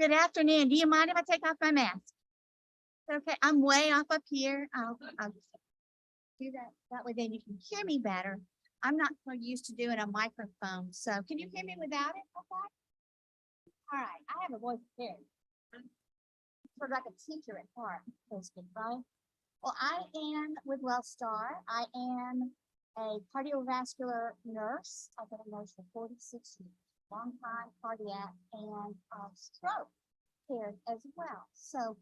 Good afternoon. Do you mind if I take off my mask? Okay, I'm way off up here. I'll do that. That way then you can hear me better. I'm not so used to doing a microphone. So can you hear me without it? Okay. All right. I have a voice here. Sort of like a teacher at heart, so to speak, right? Well, I am with WellStar. I am a cardiovascular nurse. I've been a nurse for 46 years, long time cardiac and stroke care as well. So,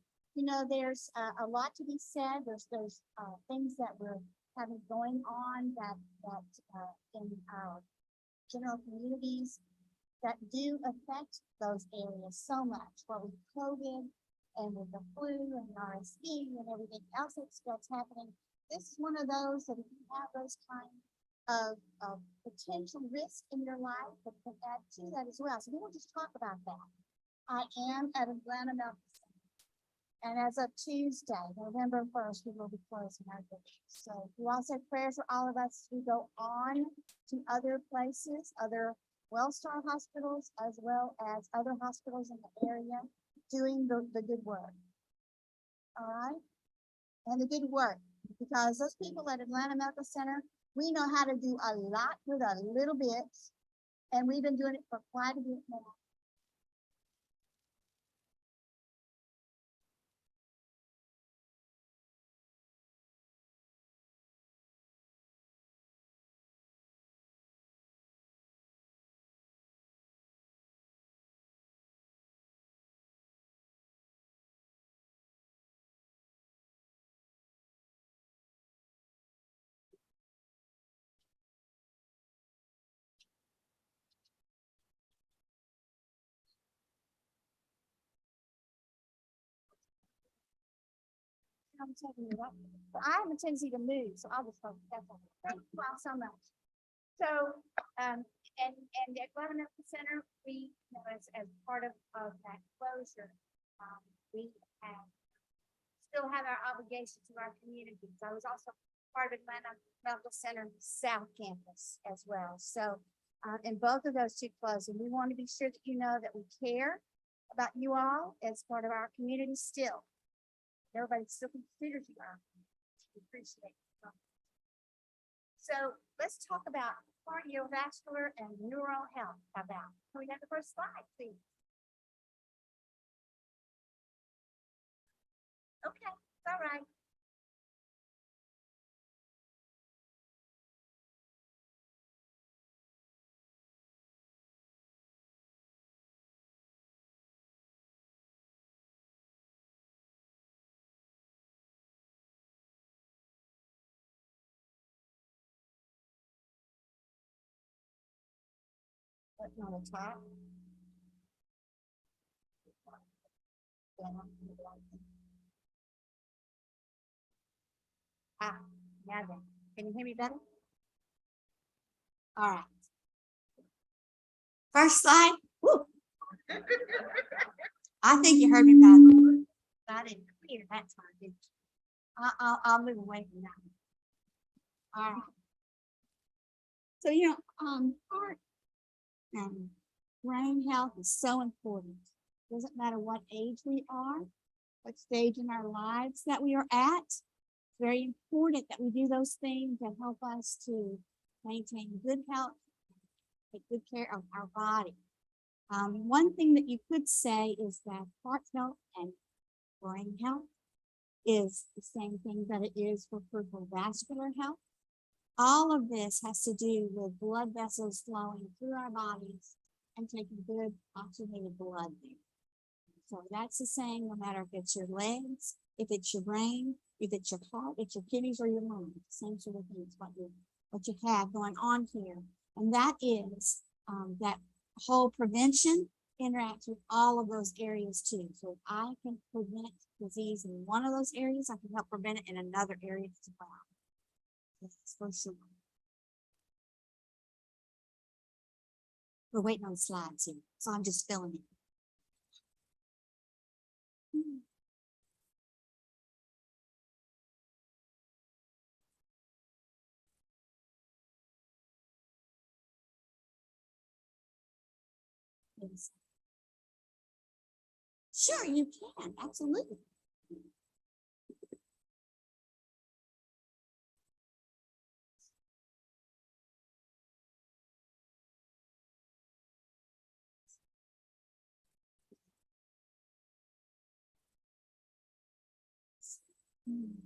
there's a lot to be said. There's things that we're having going on that in our general communities that do affect those areas so much. Well, with COVID and with the flu and RSV and everything else that's happening, this is one of those that if you have those kind of potential risk in your life, that can add to that as well. So we will just talk about that. I am at Atlanta Medical Center, and as of Tuesday, November 1st, we will be closing our doors. So you all say prayers for all of us who go on to other places, other WellStar hospitals, as well as other hospitals in the area, doing the good work. All right? And the good work, because those people at Atlanta Medical Center, we know how to do a lot with a little bit, and we've been doing it for quite a bit now. I'm taking it up. But I have a tendency to move, so I'll just focus. That's all. Thank you all so much. So, and the Atlanta Medical Center, we, as part of that closure, we still have our obligation to our communities. I was also part of Atlanta Medical Center South Campus as well. So, in both of those two closing, we want to be sure that you know that we care about you all as part of our community still. Everybody still considers you our community. We appreciate it. So let's talk about cardiovascular and neural health. How about? Can we have the first slide, please? Okay, it's all right. Button on the top. Now then, can you hear me better? All right. First slide. Woo. I think you heard me better. I didn't clear that time, did you? I'll move away from that. All right. So, heart and brain health is so important. Doesn't matter what age we are, what stage in our lives that we are at. It's very important that we do those things that help us to maintain good health, take good care of our body. One thing that you could say is that heart health and brain health is the same thing that it is for peripheral vascular health. All of this has to do with blood vessels flowing through our bodies and taking good oxygenated blood there. So that's the same no matter if it's your legs, if it's your brain, if it's your heart, it's your kidneys or your lungs. Same sort of things what you have going on here. And that is that whole prevention interacts with all of those areas too. So if I can prevent disease in one of those areas, I can help prevent it in another area as well. That's for sure. We're waiting on the slides here, so I'm just filling it. Yes. Sure, you can, absolutely. Hmm.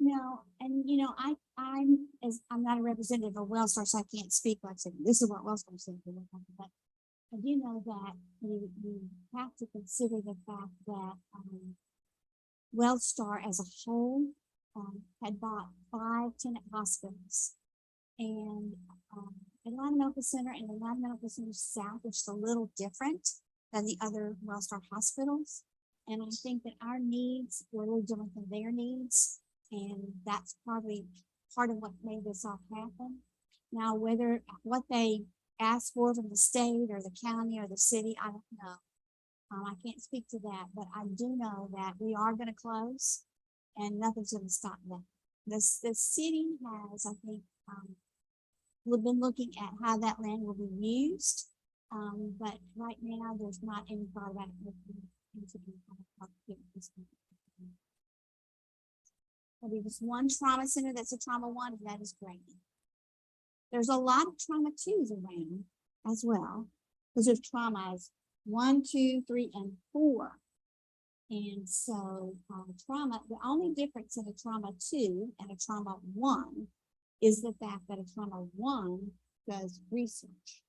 No, and I'm not a representative of Wellstar, so I can't speak like saying this is what Wellstar said. But I do know that you have to consider the fact that Wellstar as a whole had bought 5 tenant hospitals, and Atlanta Medical Center and Atlanta Medical Center South are just a little different than the other Wellstar hospitals. And I think that our needs were a little different than their needs. And that's probably part of what made this all happen. Now, whether what they asked for from the state or the county or the city, I don't know. I can't speak to that, but I do know that we are going to close and nothing's going to stop that. The city has, I think, we've been looking at how that land will be used. But right now there's not any thought about it. There'll be just one trauma center that's a trauma 1, and that is great. There's a lot of trauma 2s around as well, because there's traumas 1, 2, 3, and 4. And so trauma, the only difference in a trauma 2 and a trauma 1 is the fact that a trauma 1 does research.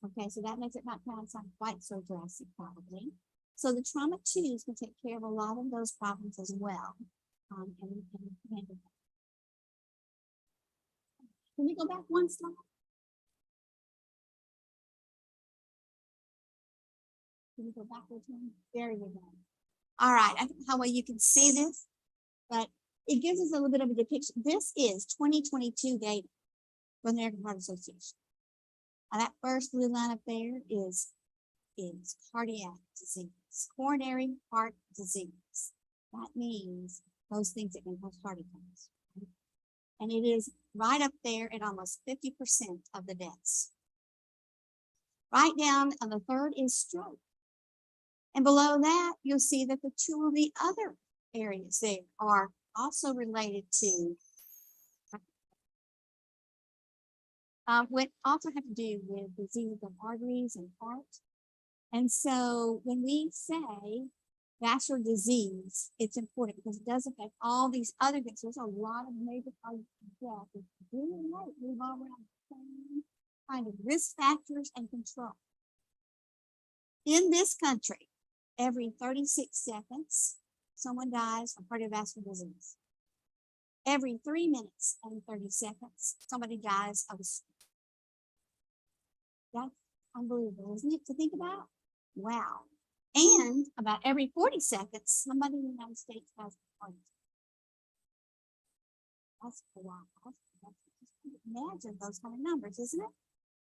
Okay, so that makes it not sound quite so drastic, probably. So the trauma 2s can take care of a lot of those problems as well. And handle that. Can we go back one slide? Can we go backwards one? There you go. All right, I don't know how well you can see this, but it gives us a little bit of a depiction. This is 2022 data from the American Heart Association. Now that first blue line up there is cardiac disease, coronary heart disease. That means those things that can cause heart attacks. Right? And it is right up there at almost 50% of the deaths. Right down on the third is stroke. And below that, you'll see that the 2 of the other areas there are also related to what also have to do with disease of arteries and heart. And so when we say vascular disease, it's important because it does affect all these other things. There's a lot of major causes of death. It's really late. We've all around the same kind of risk factors and control. In this country, every 36 seconds, someone dies from cardiovascular disease. Every 3 minutes and 30 seconds, somebody dies of a stroke. That's unbelievable, isn't it, to think about? Wow. And about every 40 seconds, somebody in the United States has a heart attack. That's a lot. Imagine those kind of numbers, isn't it?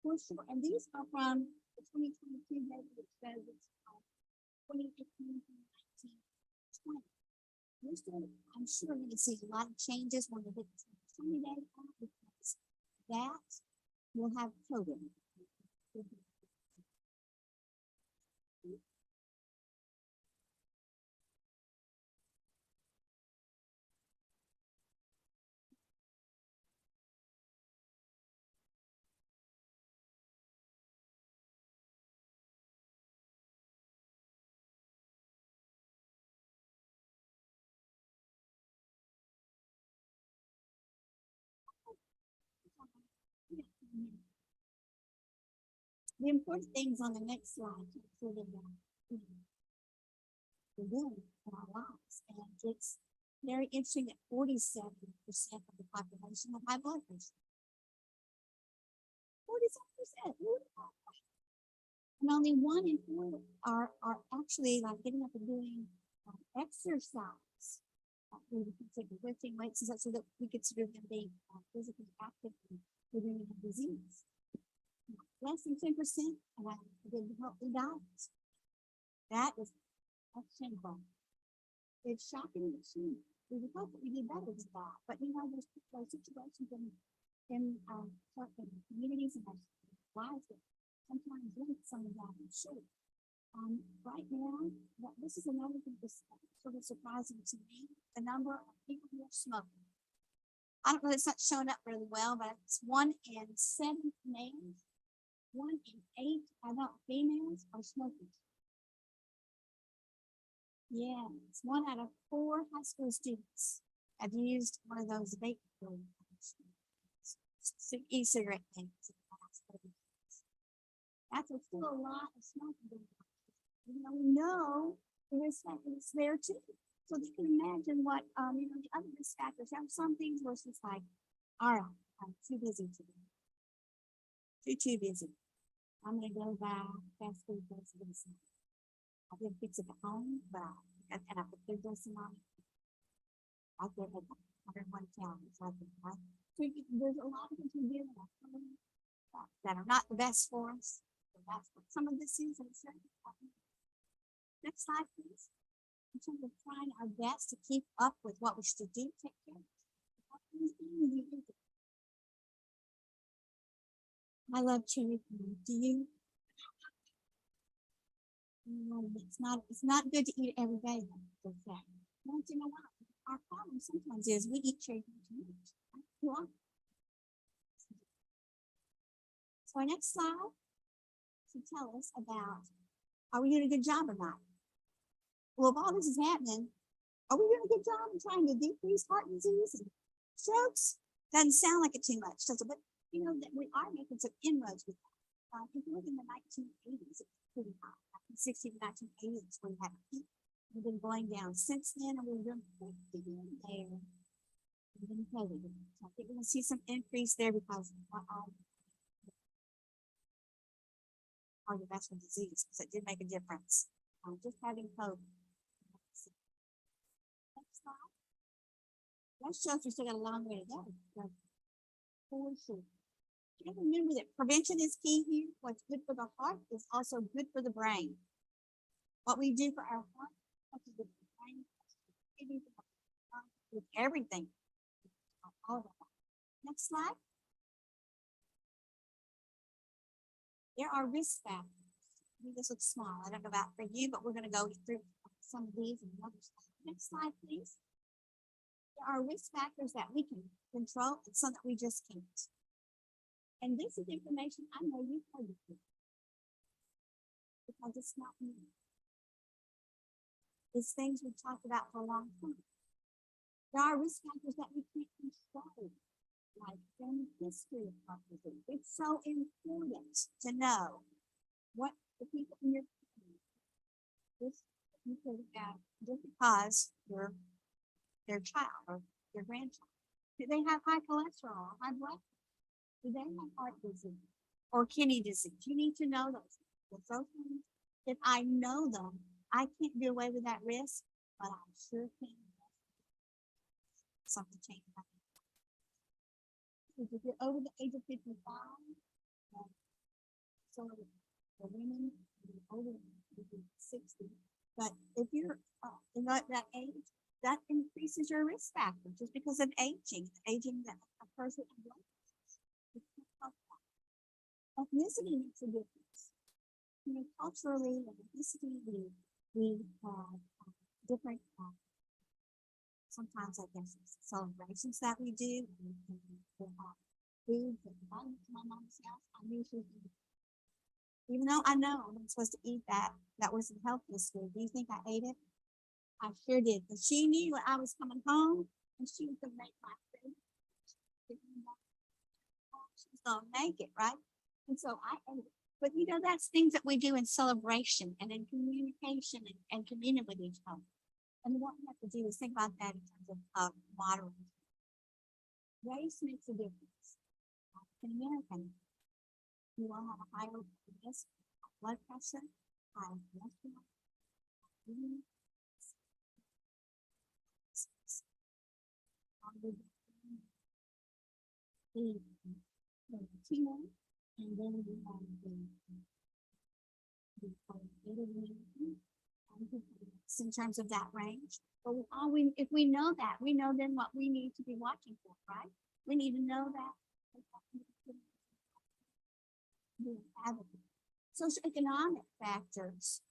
For sure. And these are from the 2022 data, which says it's 2015, 2019, 20. I'm sure you're going to see a lot of changes when we hit the 20 days because that will have COVID. The important things on the next slide so that we're doing in our lives. And it's very interesting that 47% of the population have high blood pressure. 47%. And only 1 in 4 are actually like getting up and doing exercise. We consider lifting weights and such, so that we consider them being physically active and living in a disease. Less than 10% did healthy diets. That's shameful. It's shocking. We would hope that we do better than that. But there's situations certain communities and our lives that sometimes limit some of that and should. Right now, this is another thing that's sort of surprising to me, the number of people who are smoking. I don't know, it's not showing up really well, but it's 1 in 7 males, 1 in 8 adult females are smokers. Yeah, it's 1 out of 4 high school students have used one of those vape e-cigarette things. That's still a lot of smoking going on. We know the risk factors there too. So you can imagine what, the other risk factors have some things where it's just like, all right, I'm too busy today. Too busy. I'm going to go buy fast food for this. I didn't fix it at home, but and I put food dressing on it. I did it 101 calories. There's a lot of things we do that are not the best for us. So that's what some of this is. Next slide, please. In terms of trying our best to keep up with what we should do, take care of it. I love cherry pie. Do you? It's not good to eat it every day. Once in a while. Our problem sometimes is we eat cherry pie too much. So our next slide should tell us about, are we doing a good job or not? Well, if all this is happening, are we doing a good job in trying to decrease heart disease and strokes? Doesn't sound like it too much, does it? But that we are making some inroads with that. If you look in the 1980s, it's pretty high. 1960 to 1980s, we had a peak. We've been going down since then, and we're doing pretty good there. We've been COVID. So I think we're going to see some increase there because of cardiovascular disease, because it did make a difference. Just having COVID. Next slide. That shows we still got a long way to go. For sure. You remember that prevention is key here. What's good for the heart is also good for the brain. What we do for our heart, what's good for the brain, with everything. All of that. Next slide. There are risk factors. This looks small. I don't know about for you, but we're going to go through some of these and others. Next slide, please. There are risk factors that we can control and some that we just can't. And this is information I know you've heard before, because it's not new. It's things we've talked about for a long time. There are risk factors that we can't control, like family history of heart disease. It's so important to know what the people in your family, just because you're their child or their grandchild. Do they have high cholesterol, high blood pressure? Do they have heart disease or kidney disease? You need to know those. Things. If I know them, I can't do away with that risk, but I sure can. Something change. If you're over the age of 55, so the women over 60, but if you're in that age, that increases your risk factor just because of aging that a person ethnicity makes a difference. Culturally and ethnicity, we have different sometimes I guess celebrations that we do. We have foods that I went to my mom's house. I knew she was eating. Even though I know I'm supposed to eat that wasn't healthiest food. Do you think I ate it? I sure did. Because she knew when I was coming home and she was gonna make my food. She was gonna make it, right? And so I ate it. But that's things that we do in celebration and in communication and communing with each other. And what we have to do is think about that in terms of moderating. Race makes a difference. In America, you all have a higher risk of blood pressure, high cholesterol, the Latino, and then we have in terms of that range. But if we know that, we know then what we need to be watching for, right? We need to know that Socioeconomic factors.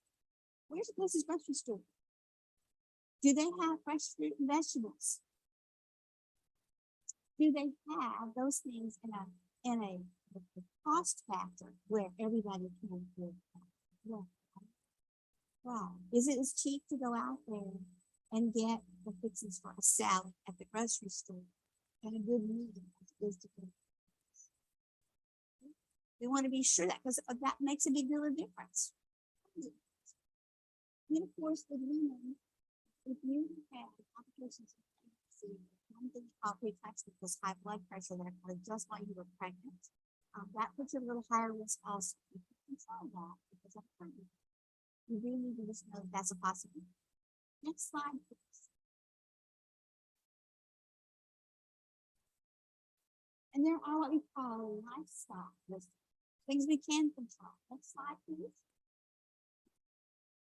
Where's the closest grocery store? Do they have fresh fruit and vegetables? Do they have those things in a cost factor where everybody can afford that? Yeah. Wow. Is it as cheap to go out there and get the fixings for a salad at the grocery store and a good meal as it is to go? We want to be sure that because that makes a big deal of difference. And of course, the women, if you have complications of pregnancy, one thing called preeclampsia, high blood pressure that occurred just while you were pregnant, that puts you at a little higher risk also. You can control that because I'm pregnant. You really need to just know that that's a possibility. Next slide, please. And there are what we call lifestyle risks, things we can control. Next slide, please.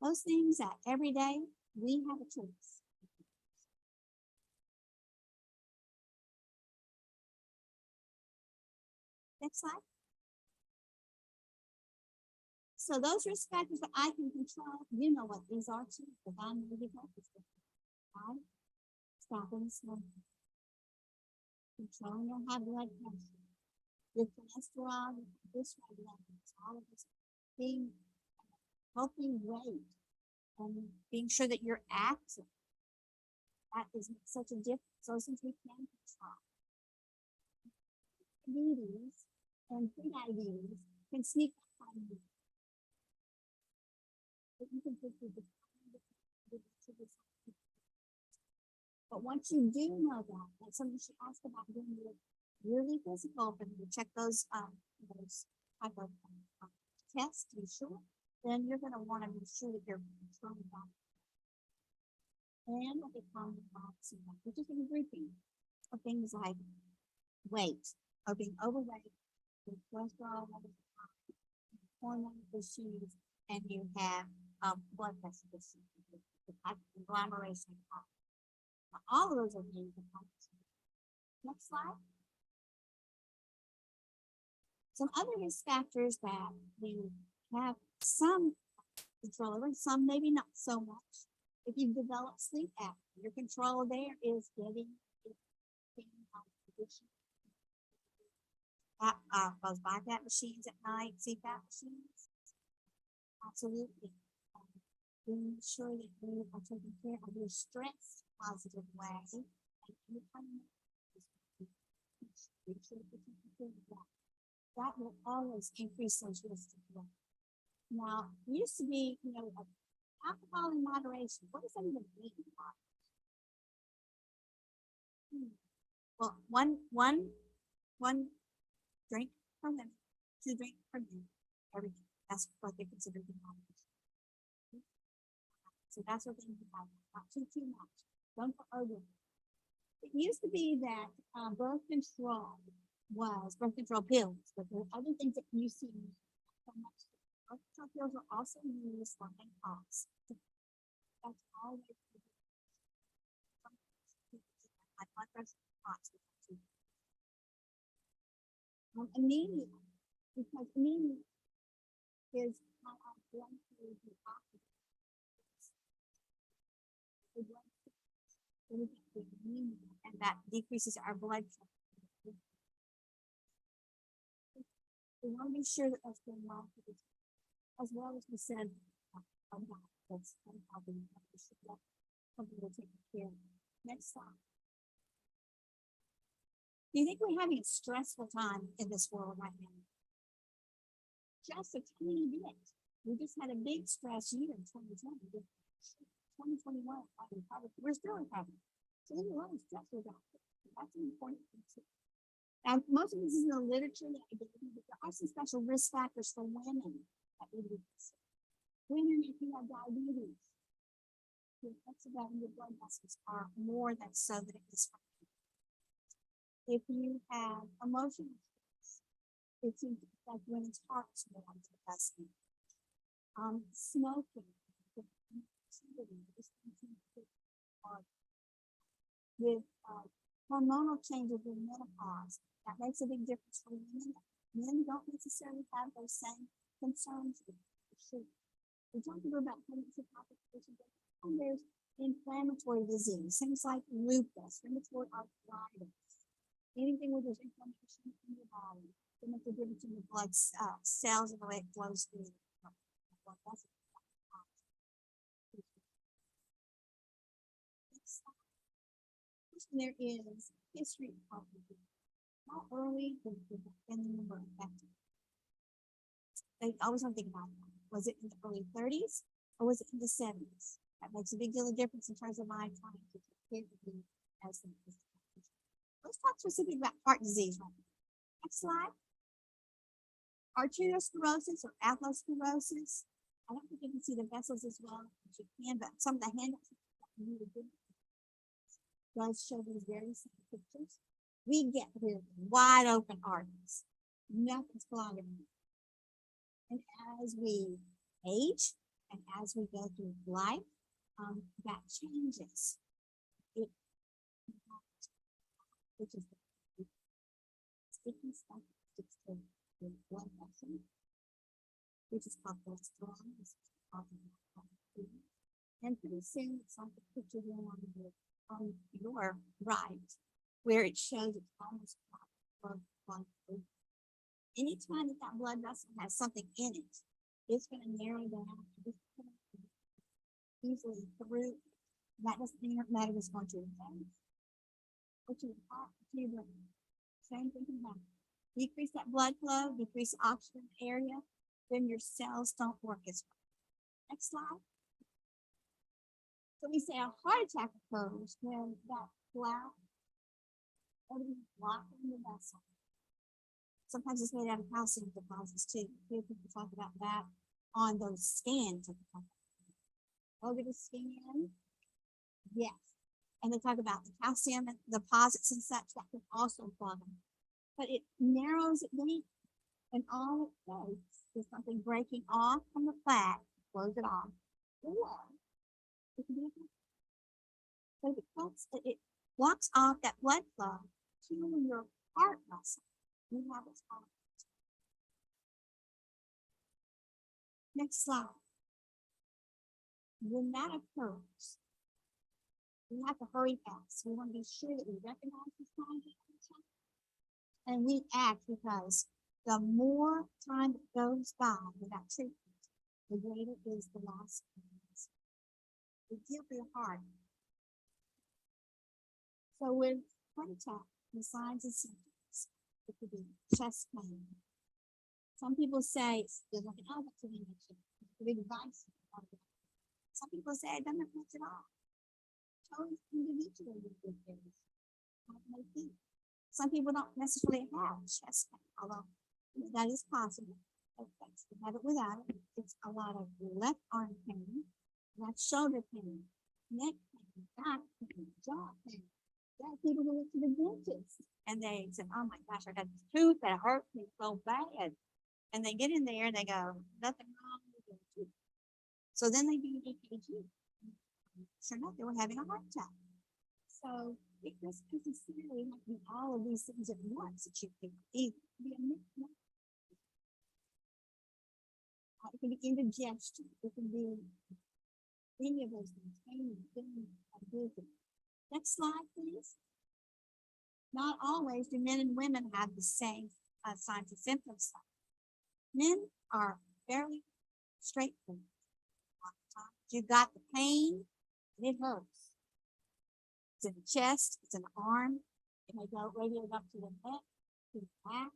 Those things that every day we have a choice. Next slide. So those risk factors that I can control, you know what these are too, because I'm really focused on right? Stopping smoking, controlling your high blood pressure, your cholesterol, your triglyceride levels, all of this being healthy weight, and being sure that you're active. That is such a difference. Those things we can control. Diabetes and pre-diabetes can sneak up on you. But you can put the but once you do know that, that's something you should ask about doing really physical for them to check those type of tests to be sure. Then you're going to want to be sure that you're controlling that. And what they call the box, which is a grouping of things like weight or being overweight, cholesterol levels, hormone issues, and you have blood pressure issues, agglomeration. All of those are things. Next slide. Some other risk factors that you have some control over, some maybe not so much. If you've developed sleep apnea, your control there is getting position. Those BiPAP machines at night, CPAP machines. Absolutely. Being sure that you are taking care of your stress positive way. And that will always increase those risks as well. Now, it used to be, alcohol in moderation. What does that even mean? Well, one drink per minute, 2 drinks per minute, every day. That's what they consider the moderation. So that's what they mean by that. Not too much. Don't go over. It used to be that birth control pills, but there are other things that you see so much. Birth control pills are also used for menopause. That's always blood pressure anemia, because anemia is how our blood flow is operated. And that decreases our blood flow. We want to be sure that that's going on, as well as we said about that's helping something to take care of. Next slide. Do you think we're having a stressful time in this world right now? Just a tiny bit. We just had a big stress year in 2020. 2021, we're still recovering. So there's a lot of stress about it. That's an important thing too. Now, most of this is in the literature that I gave you, but there are some special risk factors for women that we need to consider. Women, if you have diabetes, the effects of that in your blood vessels are more than so that it is for you. If you have emotional stress, it seems to affect women's hearts more than it does men. Smoking, with hormonal changes in menopause, That makes a big difference for women. Men don't necessarily have those same concerns. We're talking about pregnancy complications. And there's inflammatory disease, things like lupus, rheumatoid arthritis, anything where there's inflammation in your body. It makes a difference in the blood cells and the way it flows through. There is history of how early the family were affected. I always want to think about that. Was it in the early 30s or was it in the 70s? That makes a big deal of difference in terms of my trying to take care of you as the. Let's talk specifically about heart disease right now. Next slide. Arteriosclerosis or atherosclerosis. I don't think you can see the vessels as well as you can, but some of the handouts does show these very same pictures. We get here wide open arteries. Nothing's clogging. And as we age and as we go through life, that changes. Which is the sticky stuff sticks to the blood vessel, which is called cholesterol. And pretty soon it's like the picture here on your right, where it shows it's almost blood. Anytime that blood vessel has something in it, it's going to narrow down easily through. That doesn't mean that matter is going to advance. Which is hot to your brain. Same thing can happen. Decrease that blood flow, decrease the oxygen area, then your cells don't work as well. Next slide. So we say a heart attack occurs when that clot is blocking the vessel. Sometimes it's made out of calcium deposits too. Here people talk about that on those scans. Over the scan, yes. And they talk about the calcium deposits and such that can also clog them. But it narrows it down. And all it does is something breaking off from the plaque, close it off. Or it can be a but if it blocks off that blood flow to your heart muscle, you have what's called. Next slide. When that occurs, we have to hurry fast. We want to be sure that we recognize this signs and we act, because the more time that goes by without treatment, the greater is the loss of life. We deal with your heart. So with heart attack, the signs and symptoms, it could be chest pain. Some people say there's like an outlet to the injection. It's a big device. Some people say it doesn't affect at all. Totally individual with good things. Some people don't necessarily have chest pain, although that is possible. They have it without it. It's a lot of left arm pain, left shoulder pain, neck pain, back pain, jaw pain. There are people who went to the dentist and they said, "Oh my gosh, I got this tooth that hurt me so bad." And they get in there and they go, "Nothing wrong with the tooth." So then they do an EKG. Sure enough, they were having a heart attack. So it doesn't necessarily have to be all of these things at once that you can be a mix. It can be indigestion. It can be any of those things. Next slide, please. Not always do men and women have the same signs and symptoms. Men are fairly straightforward. You got the pain, and it hurts. It's in the chest, it's in the arm. It may go radiate up to the neck, to the back.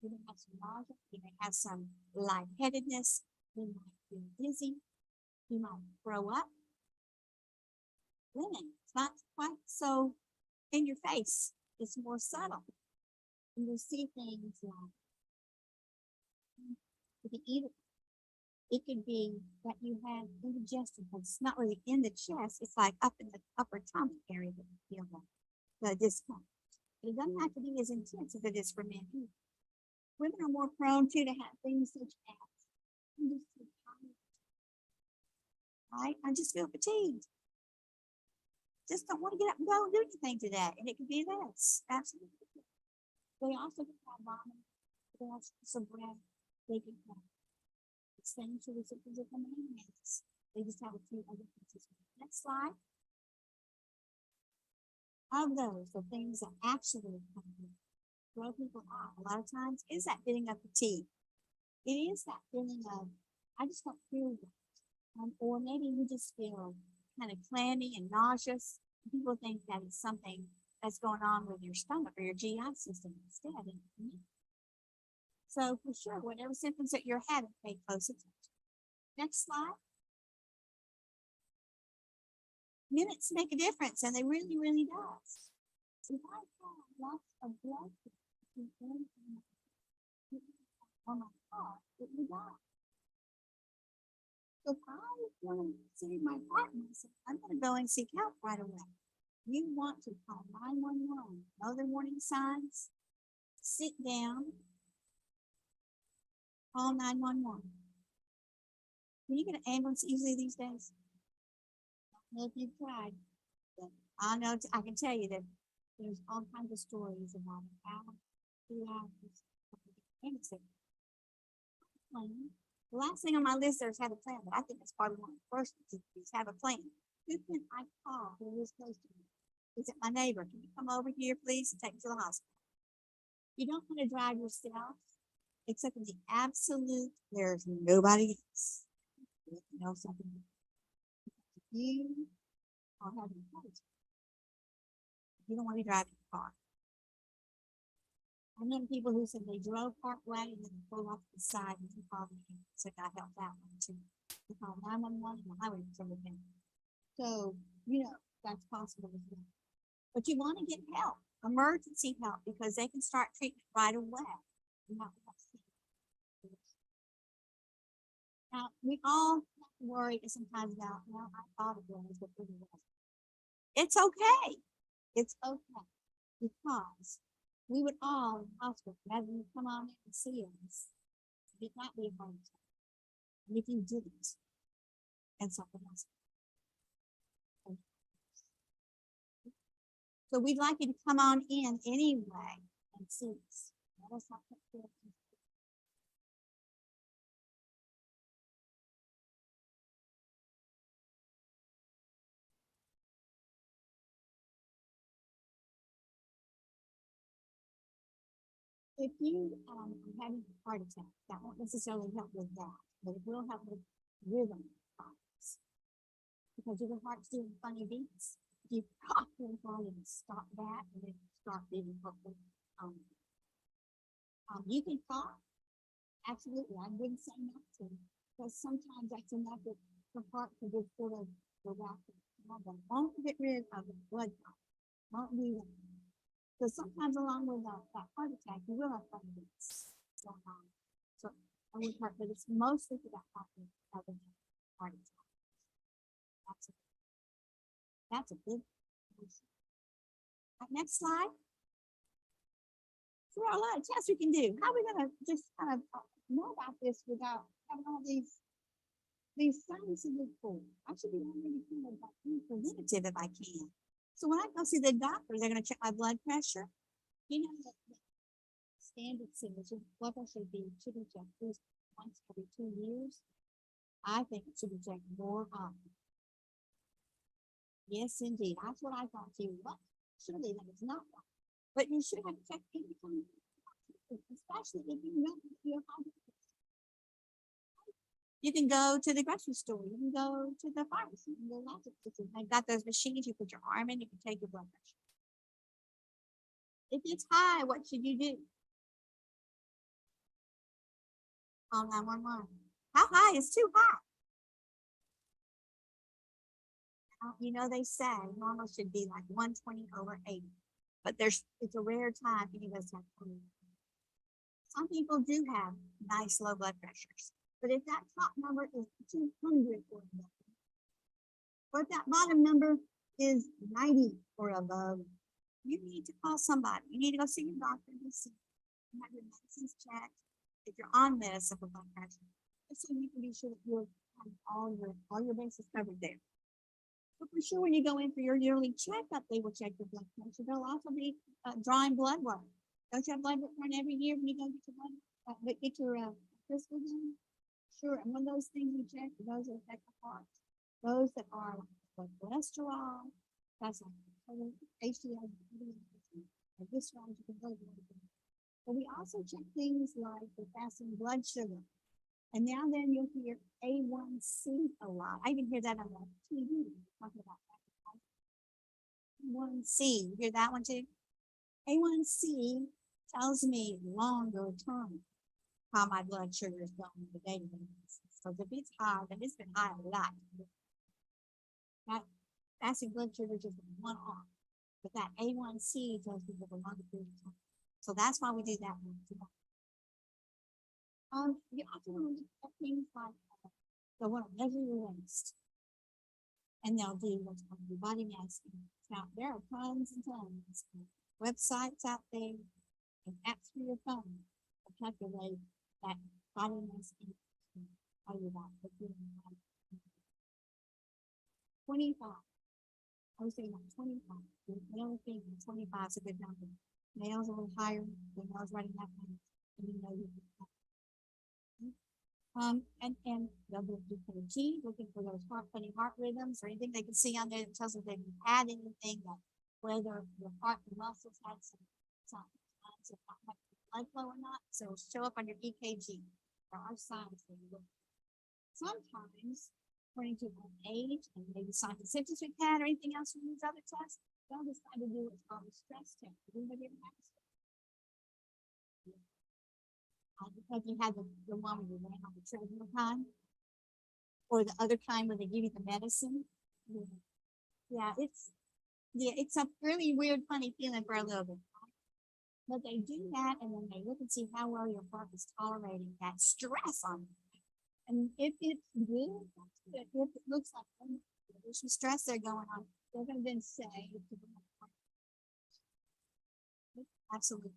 You may have some nausea. You may have some lightheadedness. You might feel dizzy. You might throw up. Women, it's not quite so in your face. It's more subtle. And you'll see things like, you can eat it. It could be that you have indigestion, but it's not really in the chest. It's like up in the upper tummy area that you feel the discomfort. But it doesn't have to be as intense as it is for men. Women are more prone to have things such as, I just feel fatigued. Just don't want to get up and go and do anything today. And it could be this. Absolutely. They also can have ramen. They also have some bread. They can have the same to recipients of the mayonnaise. They just have a few other pieces. Next slide. Of those, the things that actually throw people off a lot of times is that feeling of fatigue. It is that feeling of, I just don't feel right. Or maybe you just feel kind of clammy and nauseous. People think that it's something that's going on with your stomach or your GI system instead. So for sure, whatever symptoms that you're having, pay close attention. Next slide. Minutes make a difference, and they really, really does. If I have lots of blood on my heart, it will die. So if I want to save my heart, I'm going to go and seek help right away. You want to call 911, know the warning signs, sit down, call 911. Can you get an ambulance easily these days? I don't know if you've tried, but I know I can tell you that there's all kinds of stories about how 2 hours. The last thing on my list there is have a plan, but I think it's probably one of the first things is have a plan. Who can I call who is close to me? Is it my neighbor? Can you come over here, please, and take me to the hospital? You don't want to drive yourself, except in the absolute, there's nobody else. You know something? You are having a heart attack. You don't want to be driving a car. I know people who said they drove part way and then pulled off to the side and called me and said I helped that one too. They called 911 and the highway patrol came. So, that's possible as well. But you want to get help, emergency help, because they can start treatment right away. Now, we all worry sometimes about, well, I thought it was, but it wasn't. It's okay. It's okay. Because we would all in the hospital, rather than come on in and see us, it might be a heart attack. And if you didn't, and something else. So we'd like you to come on in anyway and see us. Let us not take care of you. If you are having a heart attack, that won't necessarily help with that, but it will help with rhythm problems. Because your heart's doing funny beats. If you cough really hard and stop that, and then start beating hopefully. You can cough. Absolutely, I wouldn't say not to, because sometimes that's enough that the heart can just sort of go back to normal. Won't get rid of the blood clot. Won't do that. So sometimes along with that heart attack, you will have funny beats. So I would hurt, but it's mostly for that heart attack. That's a big issue. Next slide. So there are a lot of tests we can do. How are we going to just kind of know about this without having all these signs to look for? I should be already kind of being preventative if I can. So when I go see the doctor, they're going to check my blood pressure. You know, the standard signature blood pressure should be checked at least once every 2 years. I think it should be checked more often. Yes, indeed. That's what I thought too. What? Surely that is not right. But you should have checked every time, especially if you know you're high. You can go to the grocery store. You can go to the pharmacy. You can go lots of places. They've got those machines. You put your arm in. You can take your blood pressure. If it's high, what should you do? Call 911. How high is too high? They say normal should be like 120/80. But it's a rare time any of us have 20. Some people do have nice low blood pressures. But if that top number is 200 or if that bottom number is 90 or above, you need to call somebody. You need to go see your doctor and see. You have your medicines checked. If you're on medicine for blood pressure, just so you can be sure that you're all your bases covered there. But for sure, when you go in for your yearly checkup, they will check your blood pressure. They'll also be drawing blood work. Don't you have blood work run every year when you go get your physical done? Sure, and one of those things we check are those that affect the heart. Those that are like cholesterol, that's like HDL, and this one you can go to. But we also check things like the fasting blood sugar. And now then you'll hear A1C a lot. I even hear that on the TV talking about that. A1C, you hear that one too? A1C tells me longer term how my blood sugar is going on a daily basis. So if it's high, then it's been high a lot. That fasting blood sugar is just one off. But that A1C tells me for a longer period of time. So that's why we do that one too. You often want to look at things like they want to measure your waist, and they'll do what's called your body mass index. Now there are tons and tons of websites out there and apps for your phone to calculate that body mass index. Tell you about 25. I was saying like 25. Male thing 25 is a good number. Males a little higher. Females running that much, and you know you. And they'll do EKG, looking for those funny heart rhythms or anything they can see on there that tells them they've had anything, that whether your heart and muscles had some signs of not much blood flow or not. So it'll show up on your EKG. There are signs that you look. Sometimes, according to old age and maybe signs and symptoms we've had or anything else from these other tests, they'll decide to do what's called a stress test. Anybody ever had a stress? Because you had the one where you ran on the treadmill kind, or the other kind where they give you the medicine. Yeah, it's a really weird, funny feeling for a little bit. But they do that, and then they look and see how well your heart is tolerating that stress on you. And if it's good, that's good. If it looks like there's some stress there going on, they're going to then say, absolutely.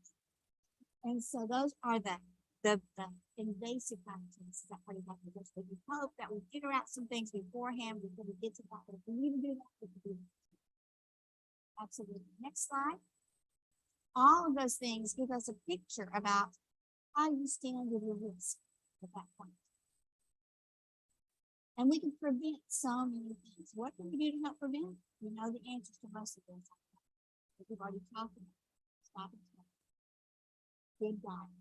And so those are the invasive kind of tests that we have to do. So we hope that we figure out some things beforehand before we get to that. But if we need to do that, we can do that. Absolutely. Next slide. All of those things give us a picture about how you stand with your risk at that point. And we can prevent so many things. What can we do to help prevent? We know the answers to most of those. We've already talked about. Stop and smoke. Good diet.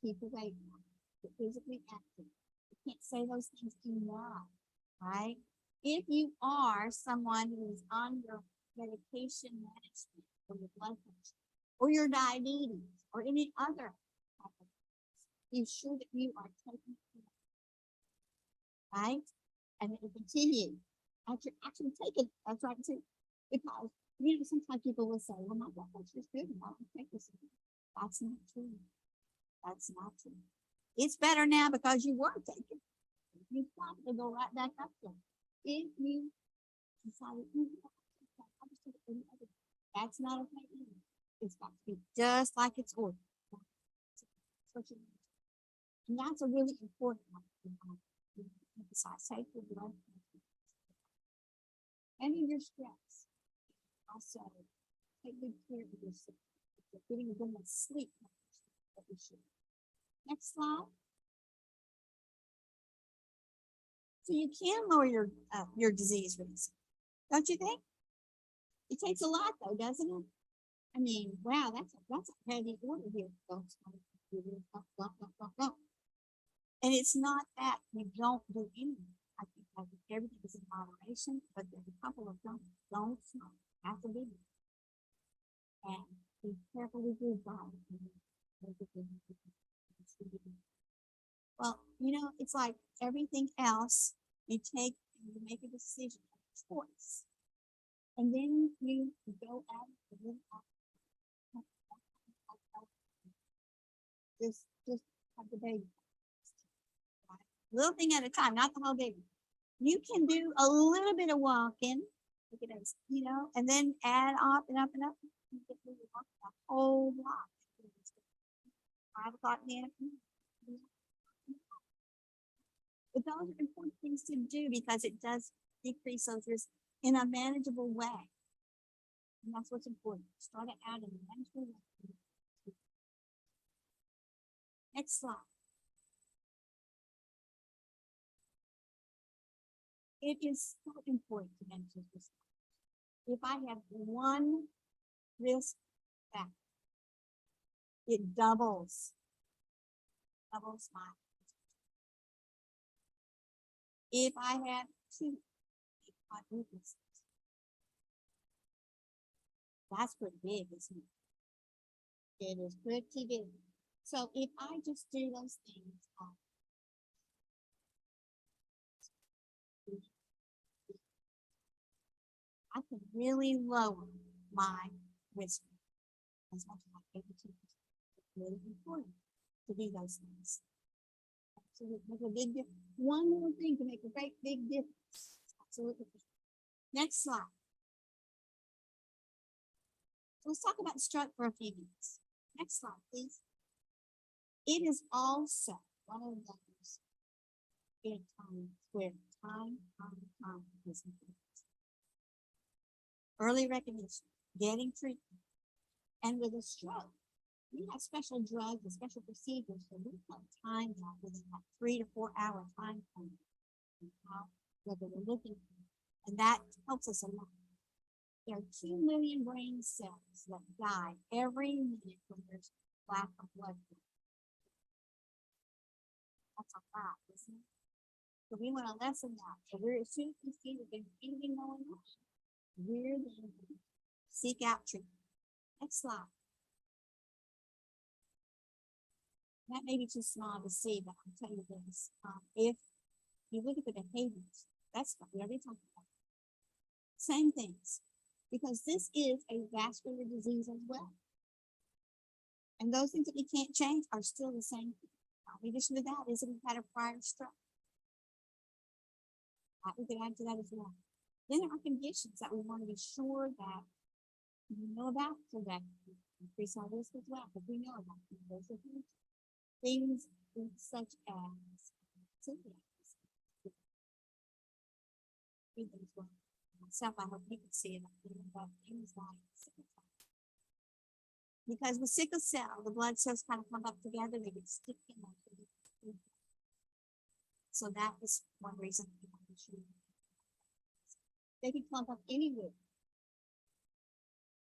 Keep away from it. Get physically active. You can't say those things enough, right? If you are someone who's on your medication management for your blood pressure or your diabetes or any other topic, be sure that you are taking care, right? And that you continue actually take it. That's right too, because sometimes people will say, "Well, my blood pressure is good, and I don't take this." That's not true. That's not true. It's better now because you were taking. You probably go right back up there. If you decide that's not okay either. It's got to be just like it's ordered. And that's a really important one. Emphasize take your blood pressure. Any of your stress. Also, take good care of yourself. If you're getting a good night's sleep, that we should. Next slide. So you can lower your disease risk, don't you think? It takes a lot, though, doesn't it? I mean, wow, that's a heavy order here. And it's not that you don't do anything. I think everything is in moderation, but there's a couple of things. Don't smoke. Have to be. And be careful with your diet. Well, it's like everything else. You make a decision, a choice, and then you go out and live out. Just have the baby. Little thing at a time, not the whole baby. You can do a little bit of walking, and then add up and up and up. You get a whole lot. 5 o'clock in the afternoon. But those are important things to do because it does decrease those risks in a manageable way. And that's what's important. Start it out in a manageable way. Next slide. It is so important to mention this. If I have one risk factor, it doubles my. If I have two, my weaknesses. That's pretty big, isn't it? It is pretty big. So if I just do those things, I can really lower my risk as much as I can. It's really important to do those things. Absolutely, make a big difference. One little thing can make a great big difference. Absolutely. Next slide. Let's talk about stroke for a few minutes. Next slide, please. It is also one of those big times where time is important. Early recognition, getting treatment, and with a stroke, we have special drugs and special procedures, so we can time that within that 3 to 4 hour time frame. Whether we're looking, and that helps us a lot. There are 2 million brain cells that die every minute when there's lack of blood flow. That's a lot, isn't it? So we want to lessen that. So as soon as we see that there's anything going on, we're going to seek out treatment. Next slide. That may be too small to see, but I'll tell you this. If you look at the behaviors, that's what we already talked about. Same things. Because this is a vascular disease as well. And those things that we can't change are still the same thing. In addition to that, is that we've had a prior stroke. We can add to that as well. Then there are conditions that we want to be sure that we know about, so that we increase our risk as well, because we know about those things such as myself, I hope you can see it. But things like sickle cell. Because with sickle cell, the blood cells kind of clump up together, they get sticky. So that is one reason we want to shoot. They can clump up anywhere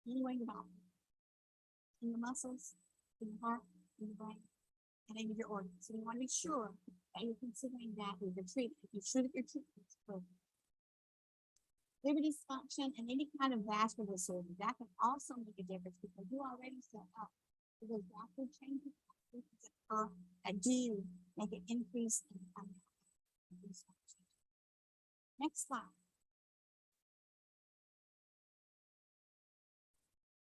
in your body, in the muscles, in the heart, in the brain, and in your organs. So you want to be sure that you're considering that with your treatment. You're sure that your treatment is appropriate. Liver dysfunction and any kind of vascular disorder, that can also make a difference because you already set up for those vascular changes that do make an increase in dysfunction. Next slide.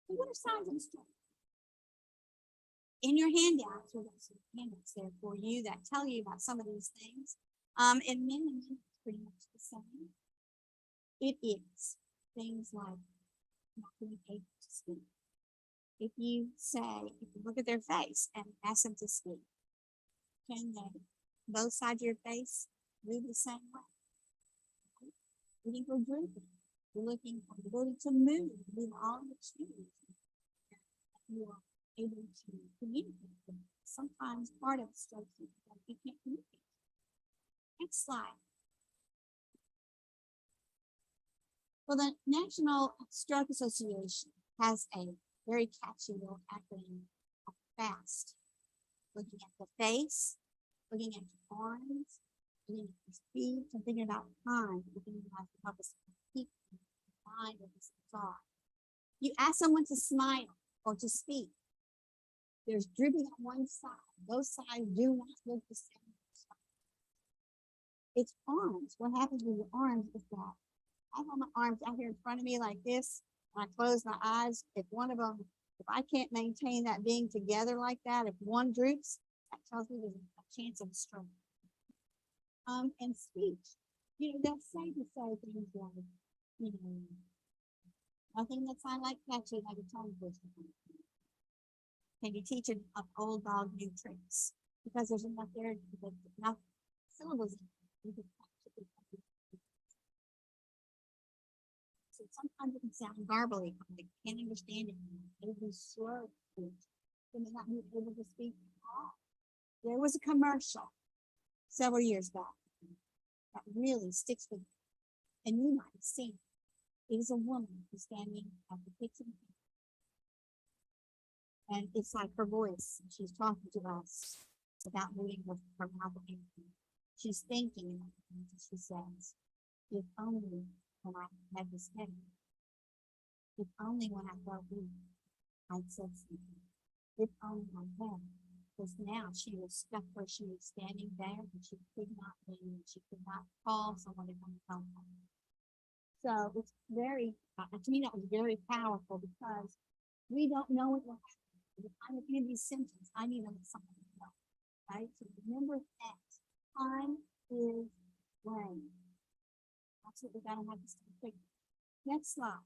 So what are signs of stroke? In your handouts, we've got some handouts there for you that tell you about some of these things. And men and women, it's pretty much the same. It is things like not being able to speak. If you look at their face and ask them to speak, can they, both sides of your face, move the same way? Looking for drooping. You're looking for the ability to move all the changes. You are able to communicate with them. Sometimes part of stroke is that you can't communicate. Next slide. Well, the National Stroke Association has a very catchy little acronym of FAST. Looking at the face, looking at your arms, looking at your speech, and thinking about time, looking at the help us keep in mind what these things are. You ask someone to smile or to speak. There's drooping on one side. Both sides do not look the same. It's arms. What happens with your arms is that I have my arms out here in front of me like this, and I close my eyes. If one of them, if I can't maintain that being together like that, if one droops, that tells me there's a chance of stroke. And speech, they'll say things like, nothing that sounds like catchy, like a tongue twister. Can you teach an old dog new tricks? Because there's enough there, enough syllables in it. So sometimes it can sound garbly, they can't understand it. It'll be slow. They may not be able to speak at all. There was a commercial several years back that really sticks with me, and you might have seen it. It is a woman who's standing at the kitchen, and it's like her voice. She's talking to us without moving her mouth or anything. She's thinking, and she says, "If only when I had this headache, if only when I felt weak, I'd said something. If only I had." Because now she was stuck where she was standing there, and she could not leave. She could not call someone to come help her. So it's very, to me, that was very powerful because we don't know what will happen. If I'm in these symptoms, I need to let somebody know, right? So remember that time is brain. That's what we gotta have this thing. Next slide.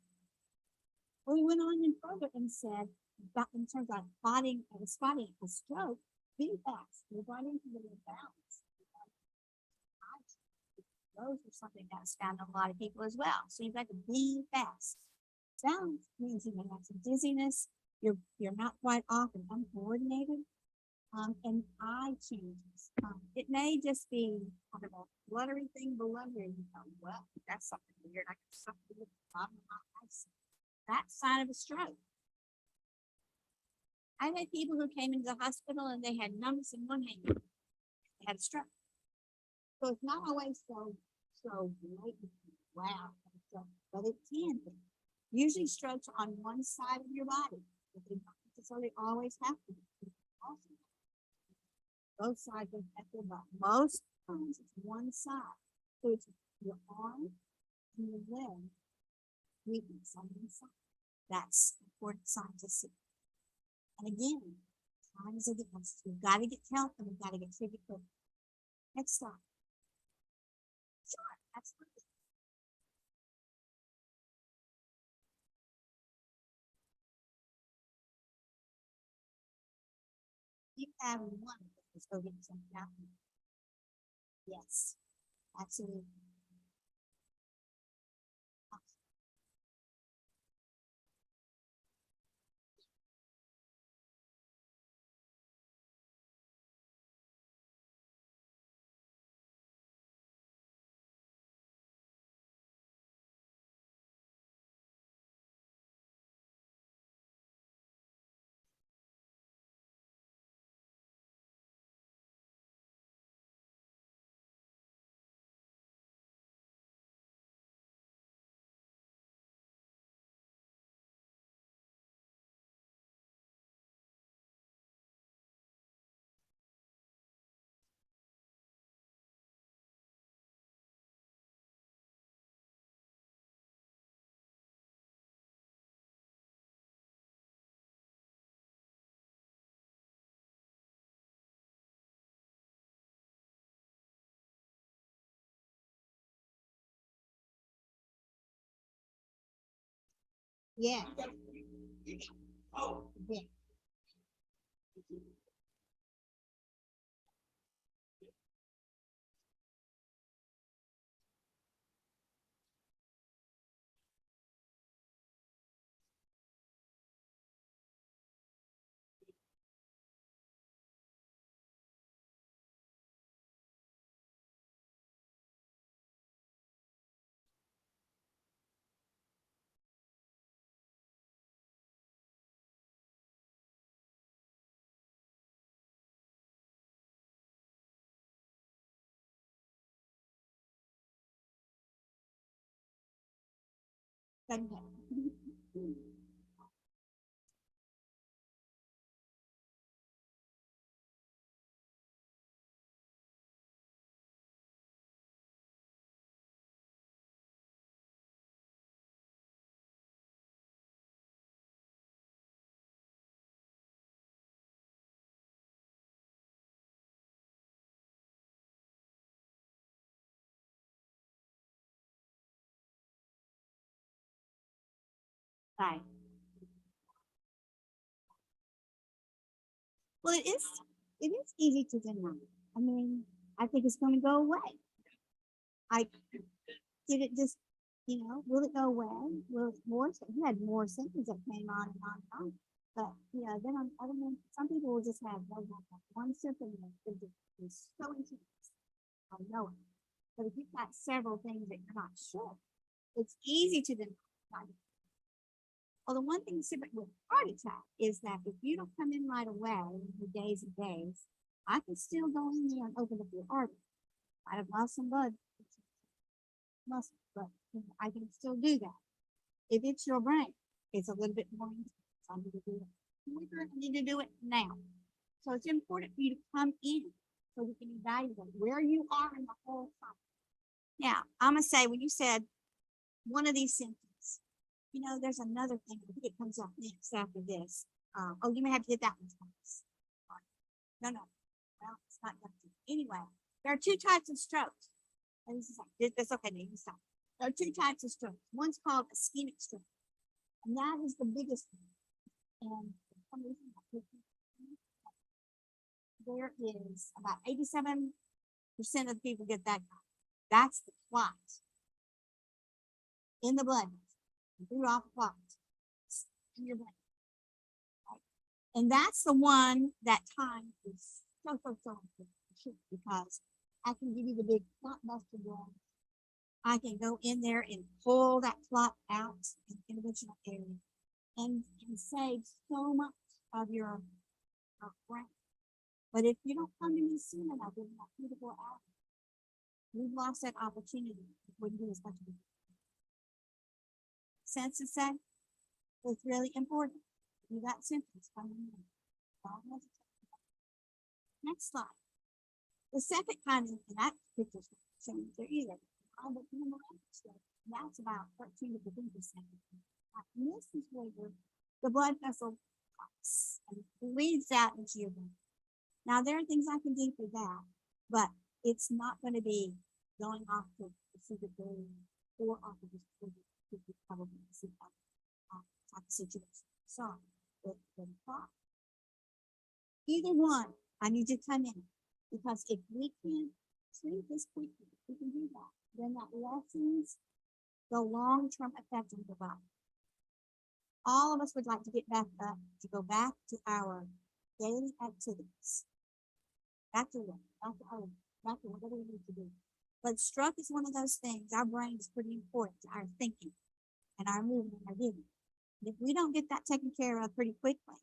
Well, we went on and further and said, but in terms of spotting a stroke, be fast. Your body needs to be balanced. Those are something that's found in a lot of people as well. So you've got to be fast. Balance means you may have some dizziness. You're not quite off and uncoordinated. And eye changes. It may just be kind of a fluttery thing below here. You go, well, that's something weird. I got something with the bottom of my eyes. That's sign of a stroke. I've had people who came into the hospital and they had numbness in one hand. They had a stroke. So it's not always so blatant. Wow, but it can be. Usually strokes are on one side of your body, but they don't necessarily always have to be. Both sides of your body. Most times it's one side. So it's your arm and your leg weakness on one side. That's an important sign to see. And again, times of the essence. We've got to get help and we've got to get treated quickly. Next slide. Sure, absolutely. You have one that's go get some happening. Yes, absolutely. Yeah. Yeah. Right. Well, it is easy to deny. I mean, I think it's going to go away. I did it just, will it go away? Will it more? You had more symptoms that came on and on and on. But, then on other men, some people will just have one symptom and they're just so intense. I know it. But if you've got several things that you're not sure, it's easy to deny. Well, the one thing with heart attack is that if you don't come in right away for days and days, I can still go in there and open up your artery. Might have lost some blood, muscle, but I can still do that. If it's your brain, it's a little bit more intense. I need to do it quicker. I need to do it now. So it's important for you to come in so we can evaluate where you are in the whole cycle. Now, I'm going to say, when you said one of these symptoms, there's another thing. I think it comes up next after this. You may have to get that one twice. No. Well, it's not up to you. Anyway, there are two types of strokes. And that's okay, now you stop. There are two types of strokes. One's called ischemic stroke. And that is the biggest one. And for some reason, there is about 87% of the people get that. That's the clot in the blood. You threw off the clot in your brain. Right? And that's the one that time is so important because I can give you the big clot buster drug. I can go in there and pull that clot out in the interventional area and save so much of your brain. But if you don't come to me soon enough in that critical hour, we've lost that opportunity. It wouldn't do as much of it. Sense to say, it's really important. You got symptoms coming in. Next slide. The second kind of, and that picture's not showing there either. That's about 13 to 15%. And this is where the blood vessel pops and bleeds out into your brain. Now, there are things I can do for that, but it's not going to be going off to the secret brain or off of the probably see that type of situation. So, the thought, either one, I need to come in because if we can treat this quickly, we can do that. Then that lessens the long-term effect on the body. All of us would like to get back up, to go back to our daily activities. Back to whatever we need to do. But stroke is one of those things. Our brain is pretty important to our thinking and our movement and our living. And if we don't get that taken care of pretty quickly,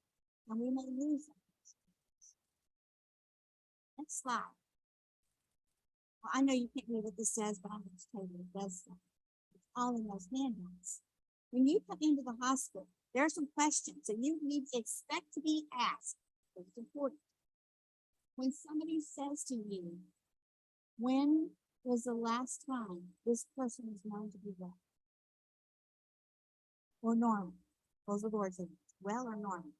then we may lose it. Next slide. Well, I know you can't read what this says, but I'm going to tell you what it does say. It's all in those handouts. When you come into the hospital, there are some questions that you need to expect to be asked. It's important. When somebody says to you, when was the last time this person was known to be well? Or normal? Those are the words, well or normal.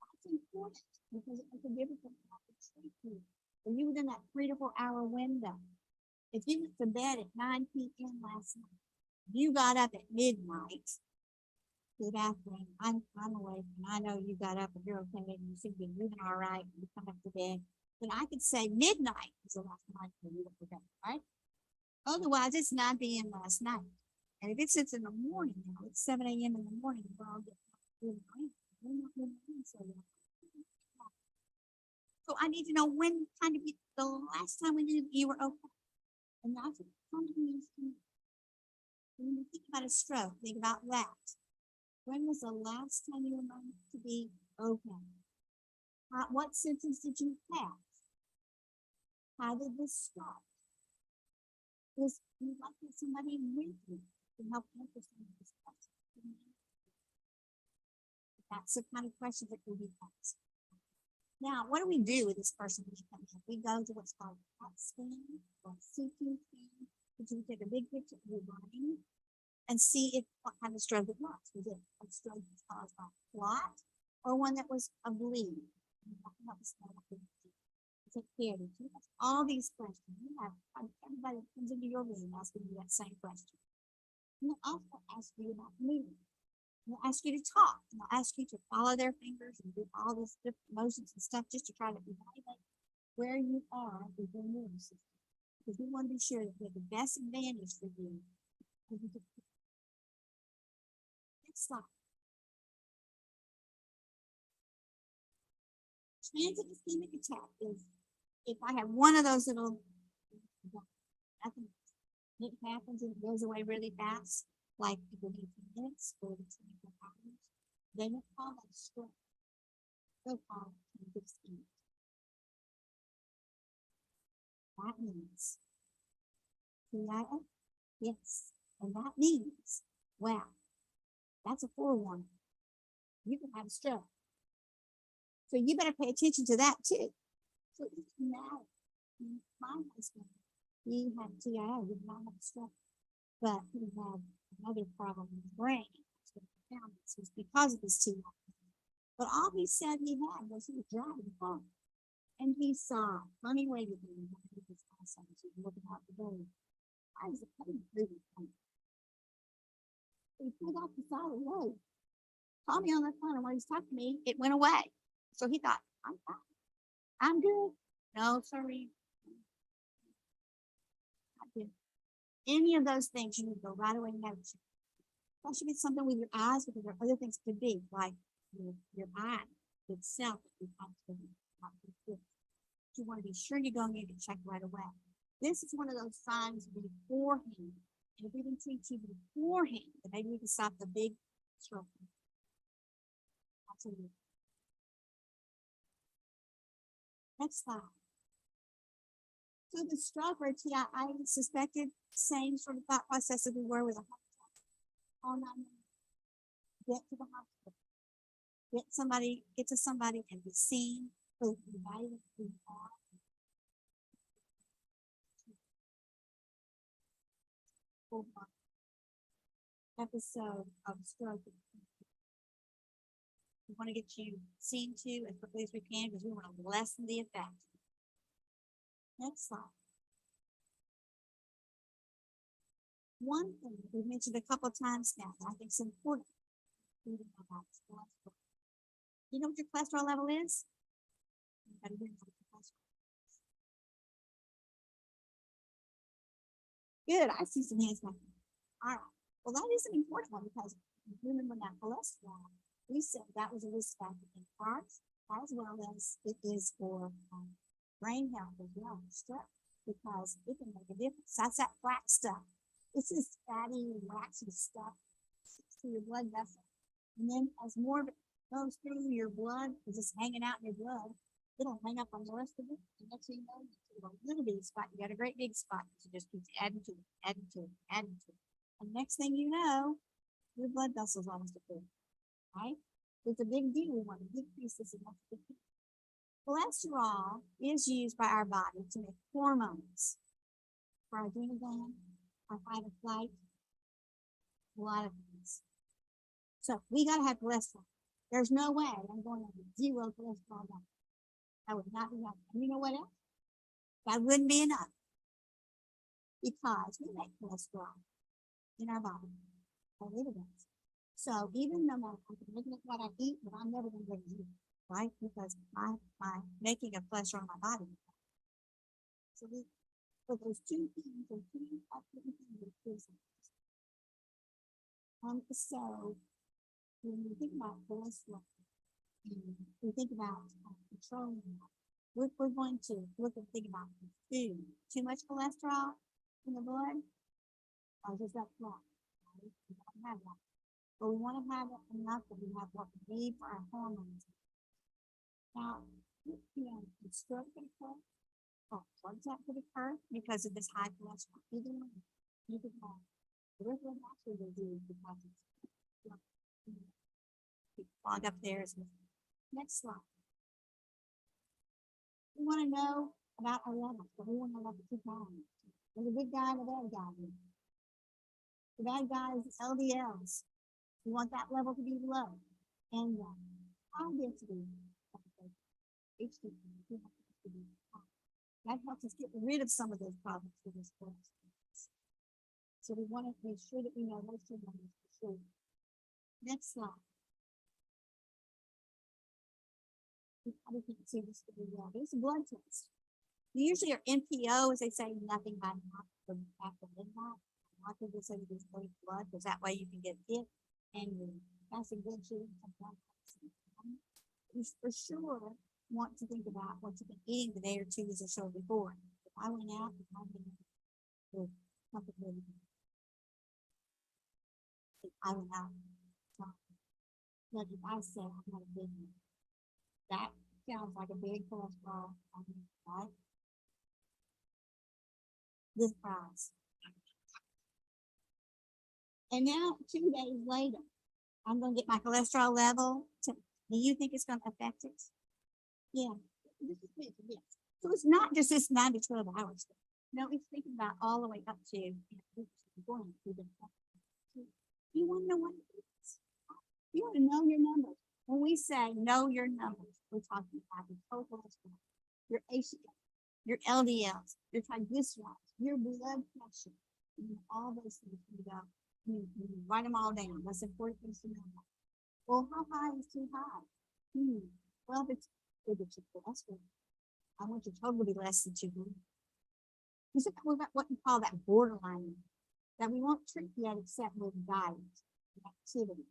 That's important because it makes a difference in how to treat you. When you were in that 3 to 4 hour window, if you went to bed at 9 p.m. last night, you got up at midnight. Good afternoon. I'm awake, and I know you got up and you're okay, and you seem to be moving all right, and you come up to bed. But I could say midnight was the last night for you to bed, right? Otherwise, it's 9 p.m. last night. And if it's in the morning now, it's 7 a.m. in the morning, we're all getting up to the so I need to know when kind of the last time we knew you were okay. And that's what something needs to know. When you think about a stroke, think about that. When was the last time you were known to be okay? What symptoms did you have? How did this start? Was you like to have somebody with you to help answer some of these questions? That's the kind of question that can be asked. Now, what do we do with this person when they come in? We go to what's called a CAT scan or a CT scan, which we take a big picture of your brain and see what kind of stroke it was. Was it a stroke that's caused by a clot or one that was a bleed? Take care of it. You have all these questions. You have everybody that comes into your room asking you that same question. And they'll also ask you about movement. They'll ask you to talk. And they'll ask you to follow their fingers and do all these different motions and stuff just to try to evaluate where you are with your nervous system. Because we want to be sure that we have the best advantage for you. Next slide. Transient ischemic attack is if I have one of those little, nothing, it happens and it goes away really fast, like within 2 minutes or within 24 hours. They don't call that stroke. They'll call it transient ischemic. That means, TIA? Yes. And that means, wow, that's a forewarning. You can have a stroke. So you better pay attention to that too. So it doesn't matter. My husband, he had TIA, he did not have a stroke, but he had another problem in his brain. So we found this was because of his TIA. But all he said he had was he was driving home. And he saw funny lady being with his eyesight. He was looking out the road. I was a pretty movie point. He pulled off the side of the road. Called me on the phone, and when he was talking to me, it went away. So he thought, I'm fine. I'm good. No, sorry. Not good. Any of those things, you need to go right away and have it. That should be something with your eyes, because there are other things it could be, like your eye itself. You want to be sure you go and get it checked right away. This is one of those signs beforehand. And if we can treat you beforehand, then maybe we can stop the big stroke. Absolutely. Next slide. So the stroke or TIA suspected, same sort of thought process as we were with a heart attack. All 911. Get to the hospital. Get to somebody and be seen. So evaluate who you are. Episode of stroke. We want to get you seen to as quickly as we can because we want to lessen the effect. Next slide. One thing we've mentioned a couple of times now that I think is important. You know what your cholesterol level is? Good, I see some hands back there. All right. Well, that is an important one because remember now cholesterol, we said that was a risk factor in hearts as well as it is for brain health as well, stress, because it can make a difference. That's that flat stuff. It's this fatty, waxy stuff to your blood vessel. And then as more of it goes through your blood, because it's hanging out in your blood, it'll hang up on the rest of it. And next thing you know, you have a little bitty spot. You got a great big spot. So just keep adding to it, adding to it, adding to it. And next thing you know, your blood vessels almost full, right? It's a big deal. We want to decrease this amount of food. Cholesterol is used by our body to make hormones for our adrenal gland, our fight or flight, a lot of things. So we got to have cholesterol. There's no way I'm going to have 0 cholesterol diet. That would not be enough. And you know what else? That wouldn't be enough because we make cholesterol in our body. Our liver does. So even though I'm looking at what I eat, but I'm never going to get it, right? Because my making of cholesterol in my body. So those two things are two important things. So when we think about cholesterol, we think about controlling that. We're going to look and think about food. Too much cholesterol in the blood, or just that flat? Right? We don't have that. But we want to have enough that we have what we need for our hormones. Now, the stroke could occur, or heart attack could occur because of this high cholesterol. Either one, you could have peripheral vascular disease because it's clogged up there. Next slide. We want to know about our levels, but we want to know about the 2 guys. There's a good guy and a bad guy. The bad guy is LDLs. We want that level to be low. And high density HDL to be high. That helps us get rid of some of those problems with this cholesterol. So we want to make sure that we know those 2 numbers for sure. Next slide. You probably can't see this very well, but it's a blood test. Usually your NPO, as they say, nothing by not from after midnight. A lot of people say you just take blood because that way you can get it and your fasting blood sugar comes down. For sure, want to think about what you've been eating the day or two as I showed before. If I went out and I did something really good. If I went out, but if I said I'm not a big one, that sounds like a big cholesterol, right? This prize. And now 2 days later, I'm going to get my cholesterol level. Do you think it's going to affect it? Yeah. Yes. So it's not just this 9 to 12 hours. No, it's thinking about all the way up to you want to know what it is. You want to know your numbers. When we say know your numbers, we're talking about your total cholesterol, your HDL, your LDLs, your triglycerides, your blood pressure, and all those things. You write them all down. That's important things to know. Well, how high is too high? Well, if it's your cholesterol, I want your total to be less than 200. You said we've got what you call that borderline that we won't treat yet except with diet and activity.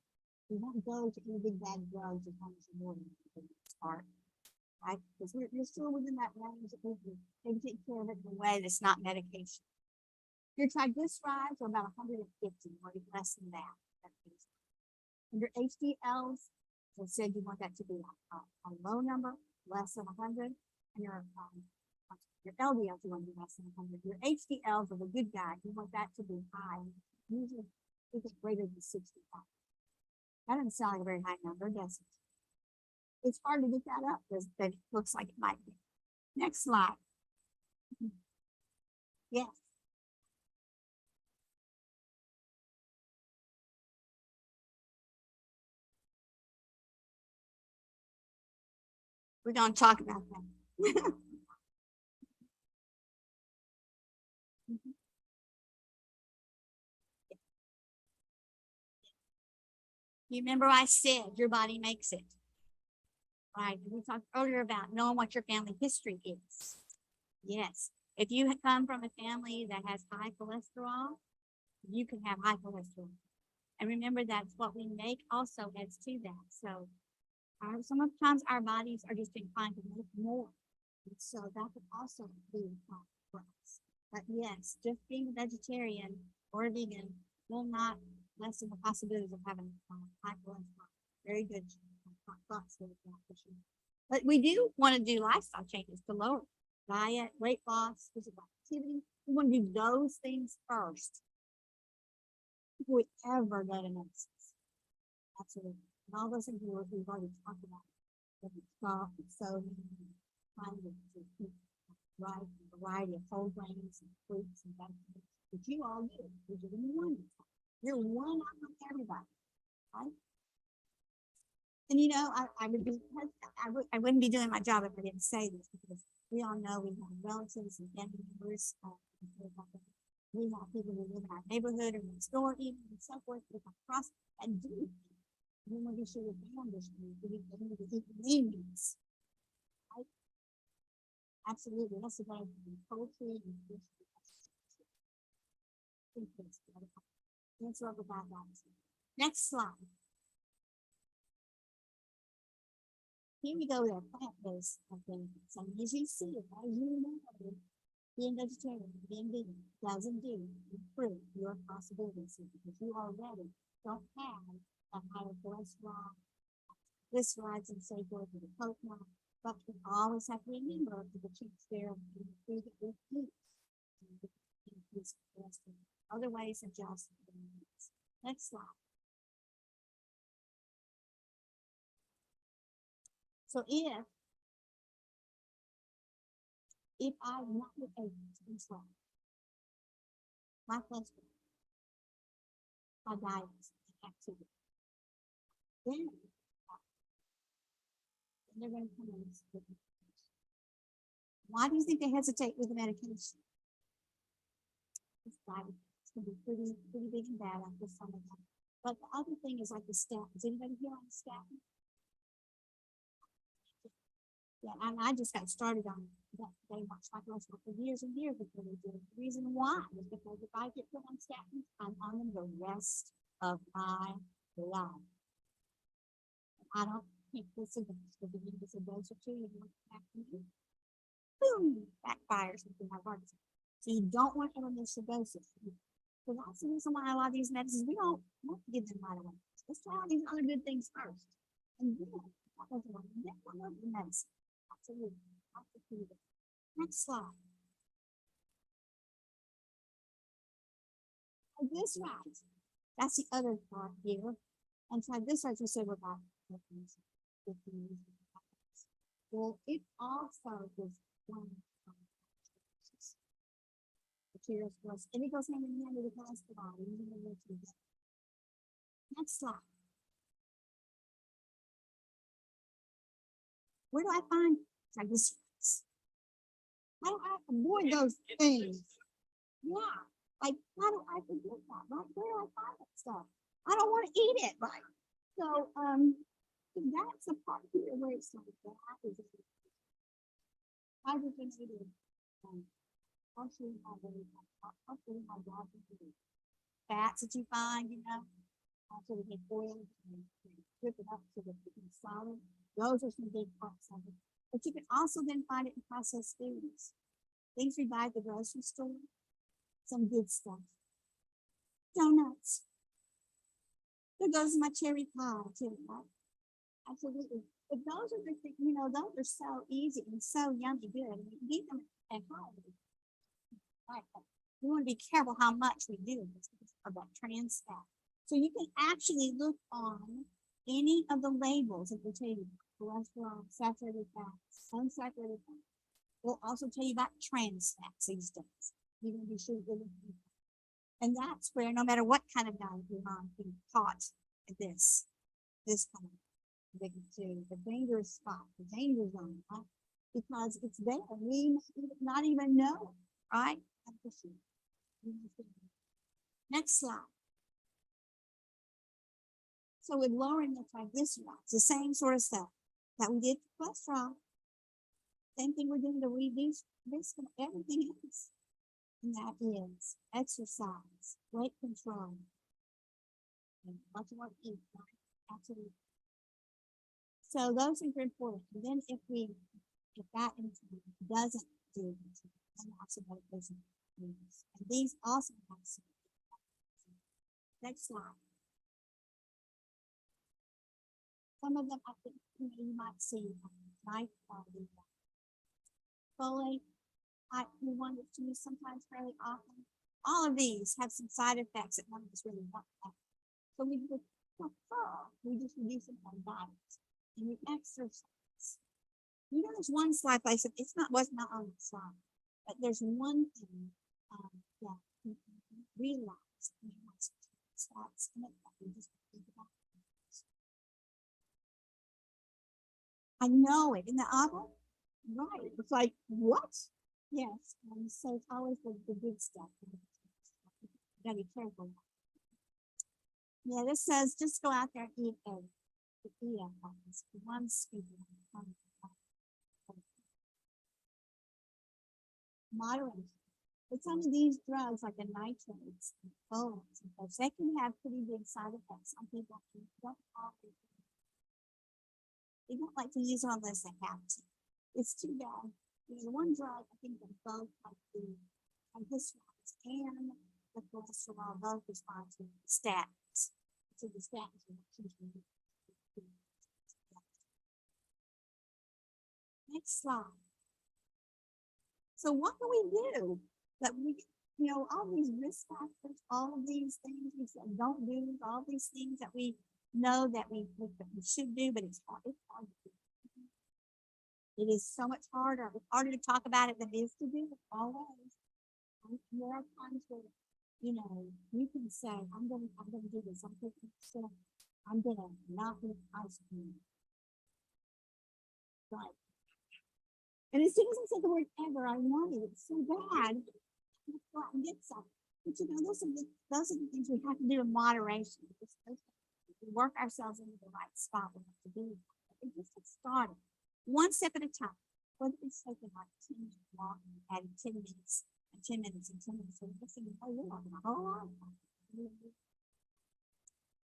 We won't go to any big bad drugs as long as you're more than part, right? Because you're still within that range that we can take care of it in a way that's not medication. Your triglycerides are about 150, or less than that. And your HDLs, as I said, you want that to be a low number, less than 100, and your LDLs, you want to be less than 100. Your HDLs are the good guy. You want that to be high. Usually, it's greater than 65. That doesn't sound like a very high number, does it? It's hard to get that up, but it looks like it might be. Next slide. Yes. We're going to talk about that. You remember I said your body makes it, right? We talked earlier about knowing what your family history is. Yes. If you come from a family that has high cholesterol, you can have high cholesterol. And remember, that's what we make also adds to that. So sometimes our bodies are just inclined to make more. And so that could also be a problem for us. But yes, just being a vegetarian or a vegan will not lessen the possibilities of having high cholesterol. Very good thoughts with that for sure. But we do want to do lifestyle changes to lower diet, weight loss, physical activity. We want to do those things first before we ever go to medicines. Absolutely. And all those things we've already talked about. Salt and sodium, trying to keep right a variety of whole grains and fruits and vegetables. But you all do. You're doing one. You're one on everybody, right? And you know, I wouldn't be doing my job if I didn't say this, because we all know we have relatives and family members. We have people who live in our neighborhood or next door, even and so forth, across and do. We want to be sure that they understand that we need to eat lean meats. Right? Absolutely. That's the way poultry and fish. Let's talk about that. Next slide. Here we go with our plant-based benefits. And as you see, as you know, being vegetarian, being vegan doesn't improve your possibilities, because you already don't have a higher cholesterol, glycerides, and so forth with the coconut. But we always have to remember the chance there of the food that we eat. Other ways of just next slide. So if I not able to control my cholesterol, my diet, and activity, then they're going to come in with medication. Why do you think they hesitate with the medication? It's going to be pretty big and bad after some of them. But the other thing is like the statins. Anybody here on the statin? Yeah, and I just got started on that. They watched my cholesterol for years and years before they did it. The reason why is because if I get put on statins, I'm on them the rest of my life. I don't can't miss a dose, because if you miss a dose or two, you know what's happening. Boom, backfires into my heart attack. So you don't want to ever miss your doses. So that's the reason why a lot of these medicines, we don't want to give them right away. Let's try all these other good things first. And then, we'll love the medicine. Absolutely. Absolutely. Next slide. Triglycerides. That's the other part here. And triglycerides, we said, we're about 50. Well, it also is one of materials for us, and it goes hand in hand with the cholesterol. Next slide. Where do I find triglycerides? How do I avoid those things? Yeah, like how do I forget that? Right? Where do I find that stuff? I don't want to eat it, right? So that's the part here where it's like that is hydrogenated partially fats that you find, so we get oil and strip it up so that it can solid. Those are some big parts of it. But you can also then find it in processed foods. Things we buy at the grocery store, some good stuff. Donuts. There goes my cherry pie too, right? Absolutely. But those are the things, those are so easy and so yummy good. And you eat them at home. Right. We want to be careful how much we do about trans fat. So you can actually look on any of the labels that will tell you cholesterol, saturated fats, unsaturated fats. We'll also tell you about trans fats these days. You're going to be sure to. And that's where no matter what kind of diet you're on, you're taught this kind of big too, the dangerous spot, the danger zone, right? Because it's there. We not even know, right? Next slide. So with lowering the triglycerides, the same sort of stuff that we did for cholesterol. Same thing we're doing to reduce risk of everything else. And that is exercise, weight control, and what you want to eat, right? Absolutely. So those things are important. And then if that doesn't do it, then also medication. And these also have some. Next slide. Some of them I think you might see night quality. Folate, we want to use sometimes fairly often. All of these have some side effects that none of us really want. So we would prefer we just reduce them on diet and we exercise. There's one slide I said was not on the slide, but there's one thing that we realize stats in it that we just think about. I know it in the oven, right? It's like what? Yes, so it's always the good stuff. You gotta be careful. Yeah, this says just go out there and eat egg. One scoop. Moderation. But some of these drugs, like the nitrates and folates and such, they can have pretty big side effects. Some people they don't like to use them unless they have to. It's too bad. One drug, I think that both like the triglycerides and the cholesterol both respond to statins. So the statins are next slide. So what do we do that we, all these risk factors, all of these things we said don't do, all these things that we know that we should do, but it's hard to do. It is so much harder. It's harder to talk about it than it is to do it always. There are times where, you can say, I'm gonna do this. I'm gonna not eat ice cream. Right. And as soon as I said the word ever, I wanted it so bad. I go out and get some. But those are the things we have to do in moderation. We work ourselves into the right spot we have to do. We just get started. One step at a time. Whether it's taking like 10 minutes walking, adding 10 minutes and 10 minutes and 10 minutes, and you're walking a whole lot.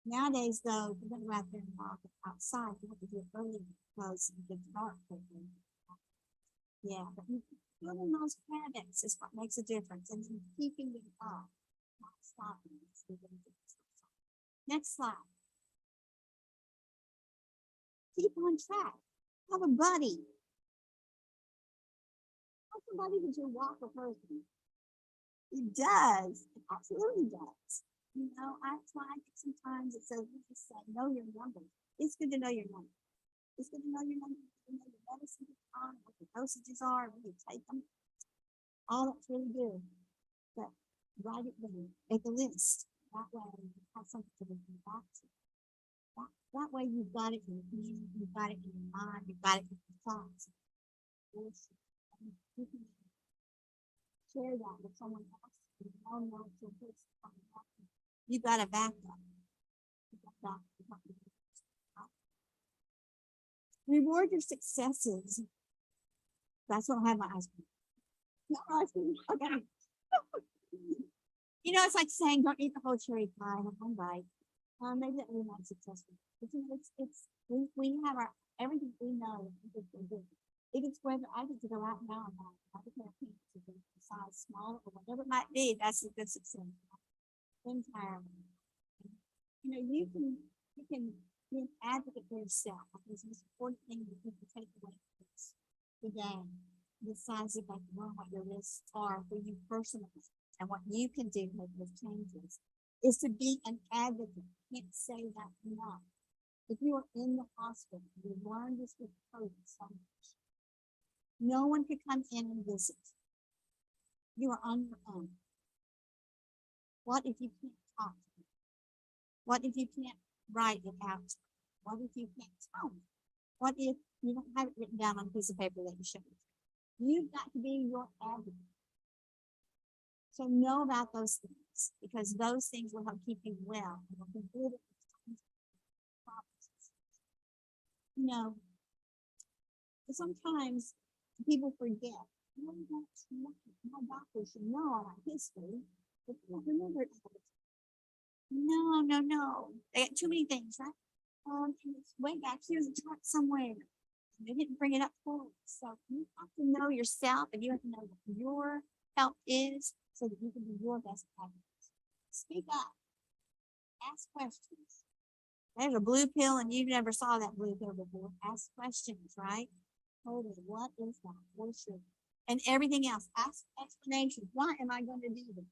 Nowadays, though, if you're going to go out there and walk outside, you have to do it early because it gets dark quickly. Yeah, but building those habits is what makes a difference, and then keeping them up, not stopping. Next slide. Keep on track. Have a buddy. Have somebody that you walk with person. It does. It absolutely does. You know, that's why I think sometimes it says, we just say, know your number. It's good to know your number. It's good to know your number. You know your medicine on, what the dosages are, when you take them. All that's really good. But write it down. Make a list. That way you have something to refer back to. That way you've got it in your hand, you've got it in your mind, you've got it in your thoughts. You can share that with someone else. You got a backup. Reward your successes. That's what I have my eyes on. No ice cream. Okay. You know, it's like saying don't eat the whole cherry pie in one bite. Maybe that we're not successful. We have our everything we know. It is whether I get to go out now or not. I get my pants to be the size small or whatever it might be. That's a good success. Entirely. You know, you can be an advocate for yourself. Because it's an important thing that you can take away from this today. Besides about what your risks are for you personally and what you can do to make those changes, is to be an advocate. You can't say that enough. If you are in the hospital, you learn this with COVID so much. No one could come in and visit. You are on your own. What if you can't talk to them? What if you can't write it out? What if you can't tell them? What if you don't have it written down on a piece of paper that you show? You've got to be your advocate. So know about those things, because those things will help keep you well and will be good at you know, sometimes people forget. Oh, that's my doctor should know all our history, but they don't remember it. No. They got too many things, right? It's way back here's a chart somewhere. They didn't bring it up forward. So you have to know yourself, and you have to know what your help is so that you can be your best advocate. Speak up. Ask questions. There's a blue pill and you never saw that blue pill before. Ask questions, right? Totally. What is that? What is it? And everything else. Ask explanations. Why am I going to do this?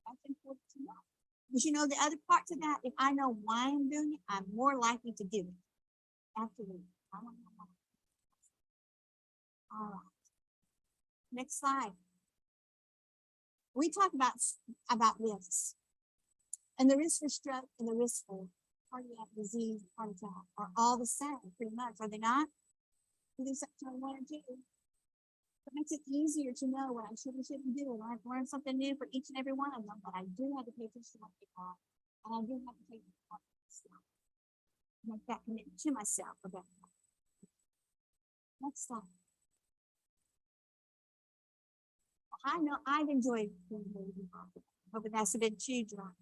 That's important to know. Because you know the other part to that, if I know why I'm doing it, I'm more likely to do it. Absolutely. I want to know why. All right. Next slide. We talk about risks. And the risk for stroke and the risk for cardiac disease, heart attack are all the same, pretty much, are they not? We do something one or two. It makes it easier to know what I should and shouldn't do. And I've learned something new for each and every one of them, but I do have to pay attention to what they are. And I do have to take myself. Make that commitment to myself about that. Next slide. I know I've enjoyed being here, but it has been too dry.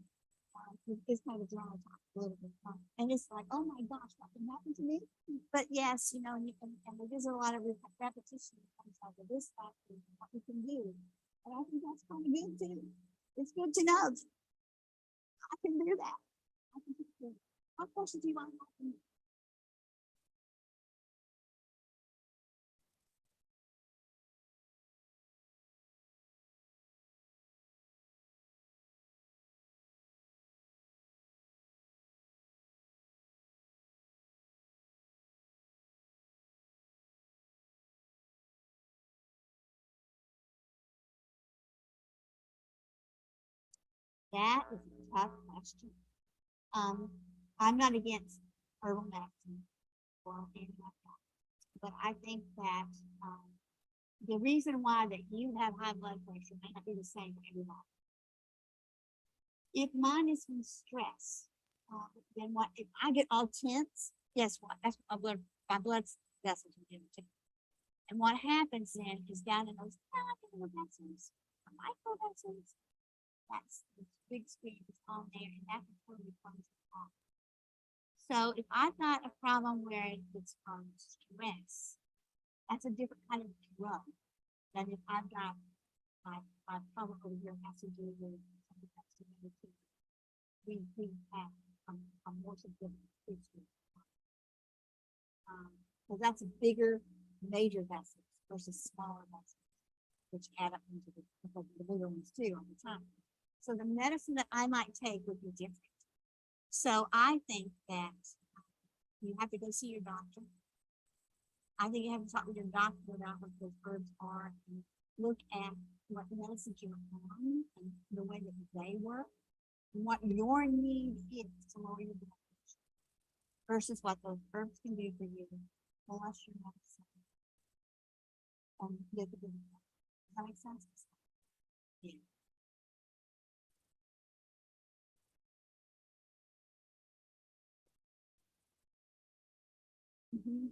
It's kind of dry talk a little bit, and it's like, oh my gosh, nothing happened to me. But yes, you know, and there's a lot of repetition that comes out of this fact and what we can do. And I think that's kind of good too. It's good to know I can do that. I can do that. What questions do you want to ask me? That is a tough question. I'm not against herbal medicine or anything like that, but I think that the reason why that you have high blood pressure may not be the same for everybody. If mine is from stress, then what? If I get all tense, guess what? That's what my blood vessels are doing too. And what happens then is down in those tiny little vessels, micro vessels, That's the big screen is on there, and that totally comes off. So if I've got a problem where it's stress, that's a different kind of drug than if I've got my problem over here has to do with something that's to do with we have a more significant issue. So that's a bigger, major vessels versus smaller vessels, which add up into the bigger ones too all the time. So the medicine that I might take would be different. So I think that you have to go see your doctor. I think you have to talk with your doctor about what those herbs are and look at what medicines you're on and the way that they work, and what your need is to lower your blood pressure versus what those herbs can do for you, plus your medicine. Does that make sense? Yeah. Mm-hmm.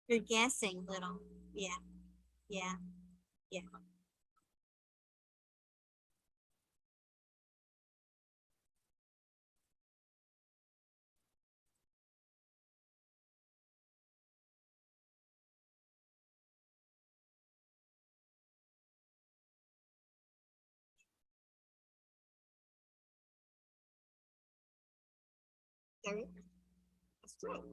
You're guessing little. Yeah, yeah, yeah. There is. That's true.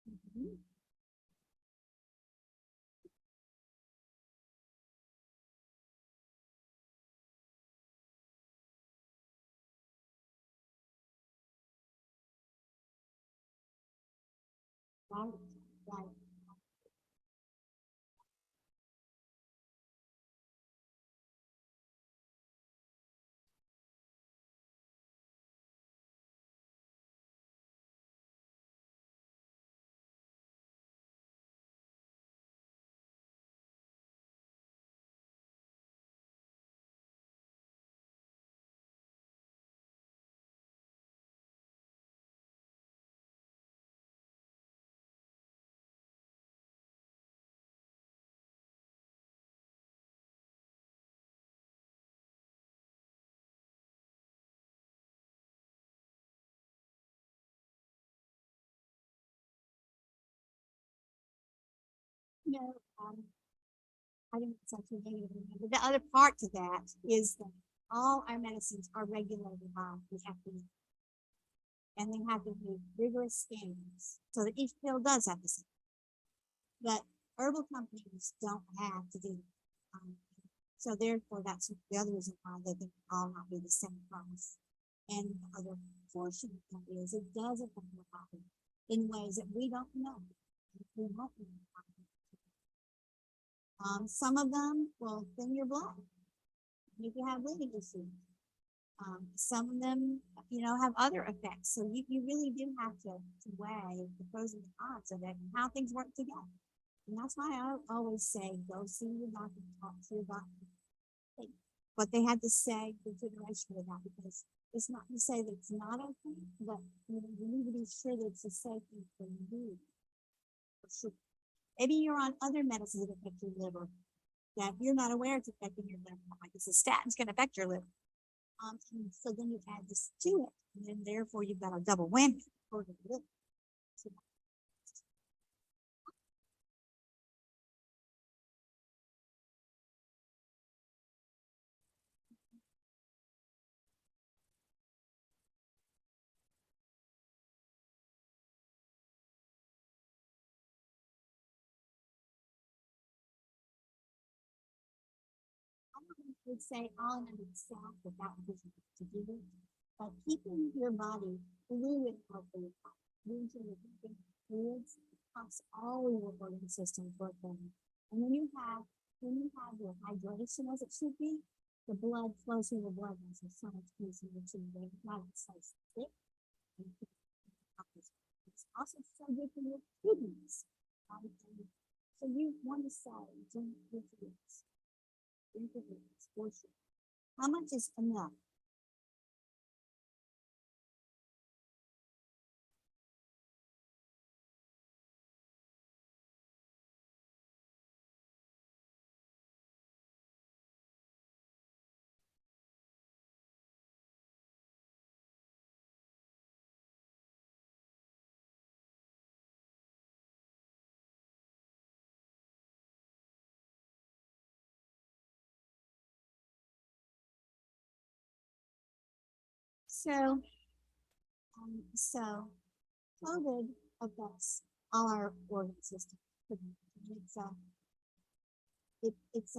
Mhm. Right, right. No, I didn't say too many, but the other part to that is that all our medicines are regulated by the FDA, and they have to meet rigorous standards so that each pill does have the same. But herbal companies don't have to do it. So therefore, that's the other reason why they can all not be the same price. And the other portion of that is it does affect the body in ways that we don't know. We won't know. Some of them will thin your blood. You can have bleeding issues. Some of them, have other effects. So you really do have to weigh the pros and the cons of it and how things work together. And that's why I always say, go see your doctor, talk to your doctor. What they had to say, consideration of that, because it's not to say that it's not okay, but you need to be sure that it's a safe thing for you. For sure. Maybe you're on other medicines that affect your liver that you're not aware it's affecting your liver. Like it's a statin's going to affect your liver. And so then you add this to it, and then therefore you've got a double whammy for the liver. So would say all in itself without vision to do it, but keeping your body fluid healthy, using your fluids helps all your organ systems working. And when you have your hydration as it should be, the blood flows through the blood vessels so much easier to move, not so thick. It's also so good for your kidneys. So you want to say, drink your fluids. Drink your fluids, for sure. How much is enough? So COVID affects all our organ systems. It's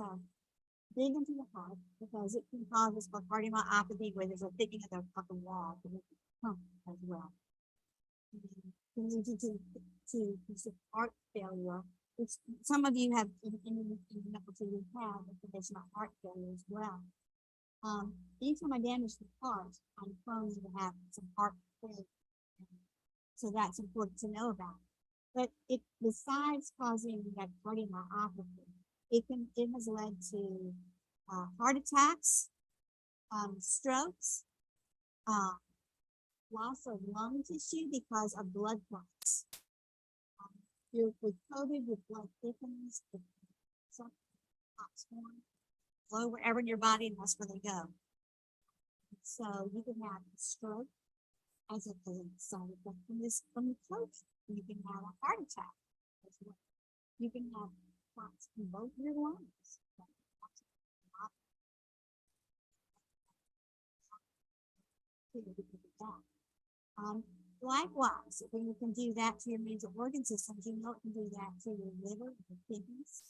big into the heart because it can cause us for cardiomyopathy where there's a thickening of the wall as well. Can lead you to heart failure, which some of you have in the medical field have a condition of heart failure as well. Anytime I damage the heart, I'm prone to have some heart failure. So that's important to know about. But besides causing that cardiomyopathy, it has led to heart attacks, strokes, loss of lung tissue because of blood clots. With COVID, with blood thickens, some clots form, flow wherever in your body, and that's where they go. So you can have a stroke as a side effect from the clot. You can have a heart attack as well. You can have clots in both your lungs. Likewise, when you can do that to your major organ systems, you know it can do that to your liver, your kidneys.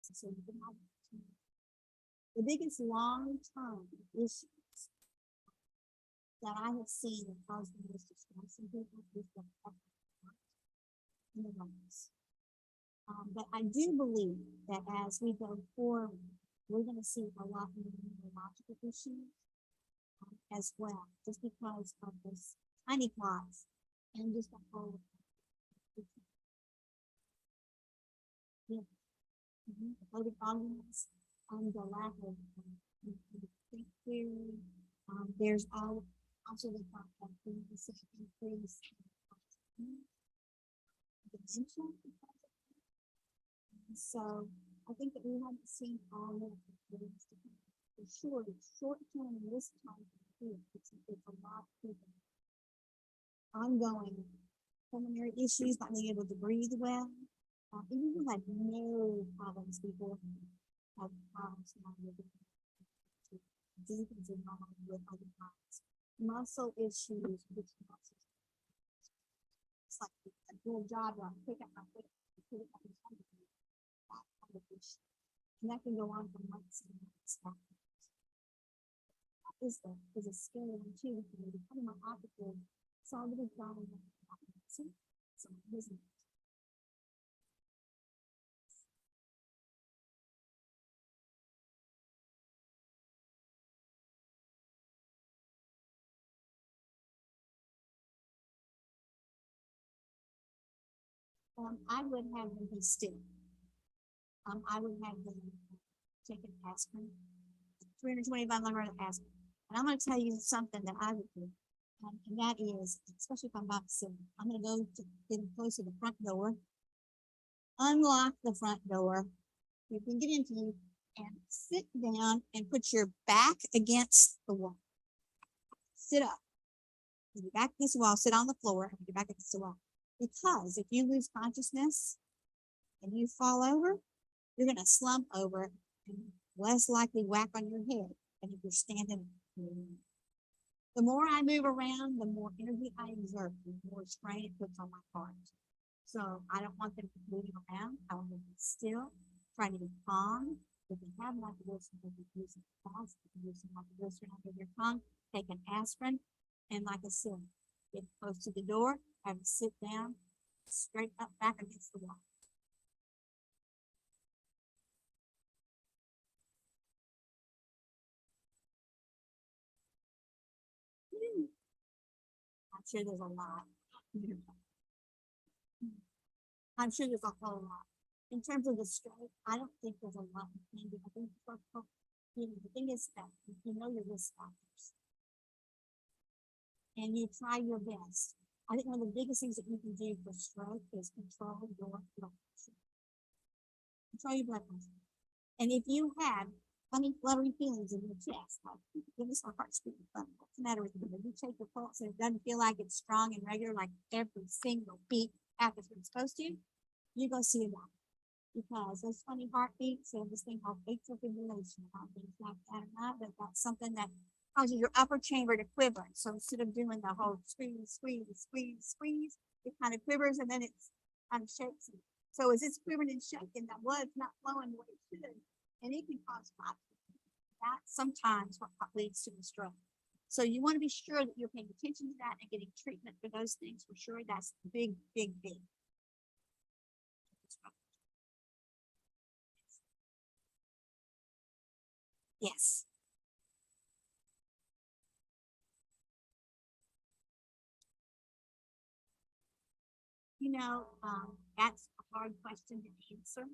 So you can have the biggest long-term issues that I have seen that cause the most distress in people is the in the lungs. But I do believe that as we go forward, we're going to see a lot more neurological issues as well, just because of this tiny clots and just the whole. Yeah. The COVID volumes and the lack of think theory. There's also the fact that increase dementia. So I think that we haven't seen all of the things for sure. Short term in this time period, it's a lot of people ongoing pulmonary issues, not being able to breathe well. Even who had no problems before have problems now with deepens in with other problems. Muscle issues, which muscles. It's like a good job where I pick up my foot, put it up in front of me. And that can go on for months and months. That is a scary one too. Becoming an operative, somebody dying of so isn't it? I would have them be still. I would have them take an aspirin, 325 milligrams of aspirin. And I'm going to tell you something that I would do. And that is, especially if I'm about to sit, I'm going to go to get close to the front door, unlock the front door. You can get into you and sit down and put your back against the wall. Sit up. Put your back against the wall, sit on the floor, and put your back against the wall. Because if you lose consciousness and you fall over, you're going to slump over and less likely whack on your head than if you're standing. The more I move around, the more energy I exert, the more strain it puts on my heart. So I don't want them moving around. I want them to be still, trying to be calm, If you have microdosing, you can use it fast. You can use some microdosing under your tongue. Take an aspirin, and like I said, get close to the door, have it sit down, straight up back against the wall. I'm sure there's a lot. I'm sure there's a whole lot. In terms of the stroke, I don't think there's a lot you can do. I think the thing is that you know your risk factors and you try your best. I think one of the biggest things that you can do for stroke is control your blood pressure. Control your blood pressure. And if you have funny, fluttery feelings in your chest, like give us a heart beating funny, what's the matter with you? When you take your pulse and it doesn't feel like it's strong and regular, like every single beat happens when it's supposed to, you go see a doctor. Because those funny heartbeats and this thing called atrial fibrillation, I don't think it's like that or not, but that's something that causes your upper chamber to quiver. So instead of doing the whole squeeze, it kind of quivers and then it's kind of shakes. So as it's quivering and shaking, that blood's not flowing the way it should, and it can cause clot. That's sometimes what leads to a stroke. So you want to be sure that you're paying attention to that and getting treatment for those things for sure. That's big. Yes. That's a hard question to answer.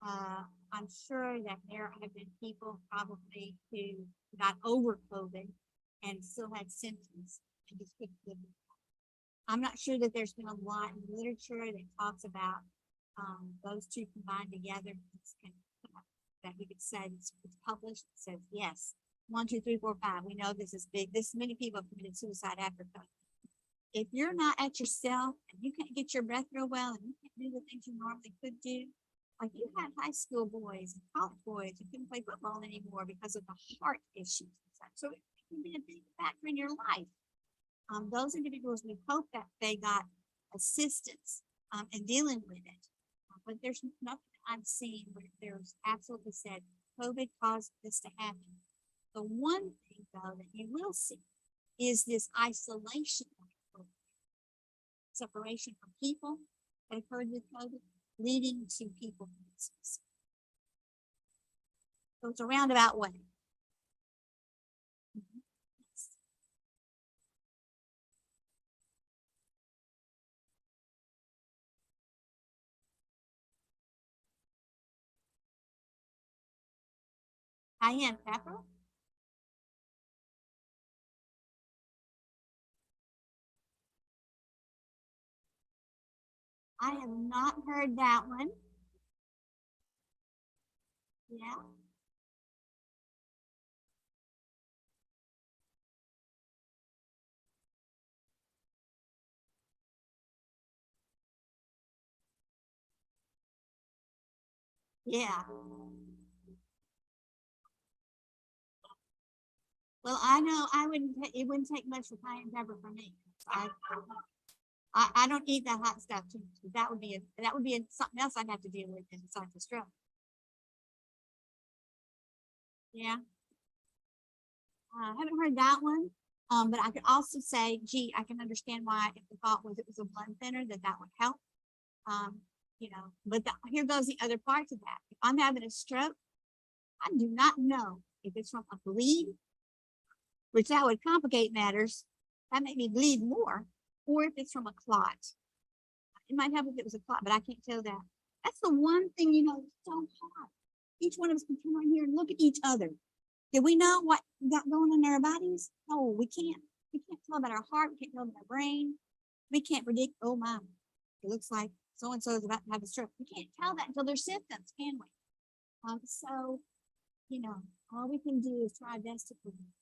I'm sure that there have been people probably who got over COVID and still had symptoms and just couldn't live with it. I'm not sure that there's been a lot in literature that talks about those two combined together. That we could say it's published. It says yes, 1, 2, 3, 4, 5. We know this is big. This many people have committed suicide after COVID. If you're not at yourself and you can't get your breath real well and you can't do the things you normally could do, like you had high school boys and college boys who couldn't play football anymore because of the heart issues. So it can be a big factor in your life. Those individuals, we hope that they got assistance in dealing with it. But there's nothing I've seen where there's absolutely said COVID caused this to happen. The one thing, though, that you will see is this isolation, separation from people that occurred with COVID, leading to people. So it's a roundabout way. Yes. Cayenne pepper. I have not heard that one. Yeah. Yeah. Well, I know it wouldn't take much for cayenne pepper for me. I don't eat that hot stuff too much. That would be something else I'd have to deal with besides the stroke. Yeah. I haven't heard that one. But I could also say, gee, I can understand why if the thought was it was a blood thinner that would help. But here goes the other part to that. If I'm having a stroke, I do not know if it's from a bleed, which that would complicate matters. That made me bleed more, or if it's from a clot. It might help if it was a clot, but I can't tell that. That's the one thing, it's so hard. Each one of us can come right here and look at each other. Do we know what got going on in our bodies? No, we can't. We can't tell about our heart. We can't tell about our brain. We can't predict, oh my, it looks like so-and-so is about to have a stroke. We can't tell that until there's symptoms, can we? So, all we can do is try our best to prevent.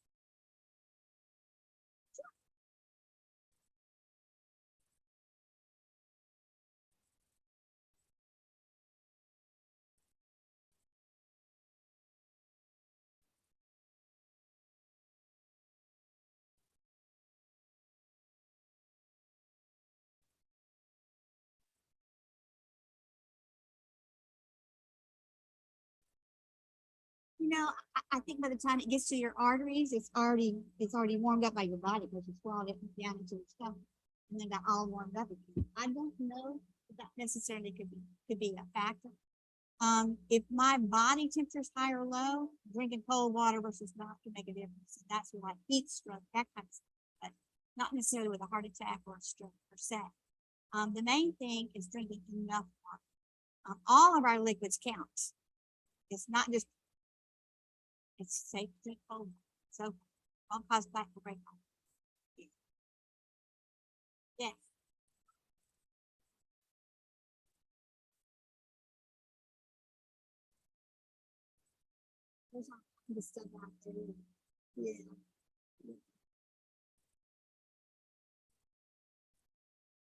You know, I think by the time it gets to your arteries, it's already warmed up by your body because you swallowed it down into your stomach and then got all warmed up again. I don't know if that necessarily could be a factor. If my body temperature is high or low, drinking cold water versus not can make a difference. That's why heat stroke, that kind of stuff, but not necessarily with a heart attack or a stroke per se. The main thing is drinking enough water. All of our liquids count. It's not just, it's safe to drink cold water. So all cause back to break home. Yes. There's all kinds of stuff out there. Yeah.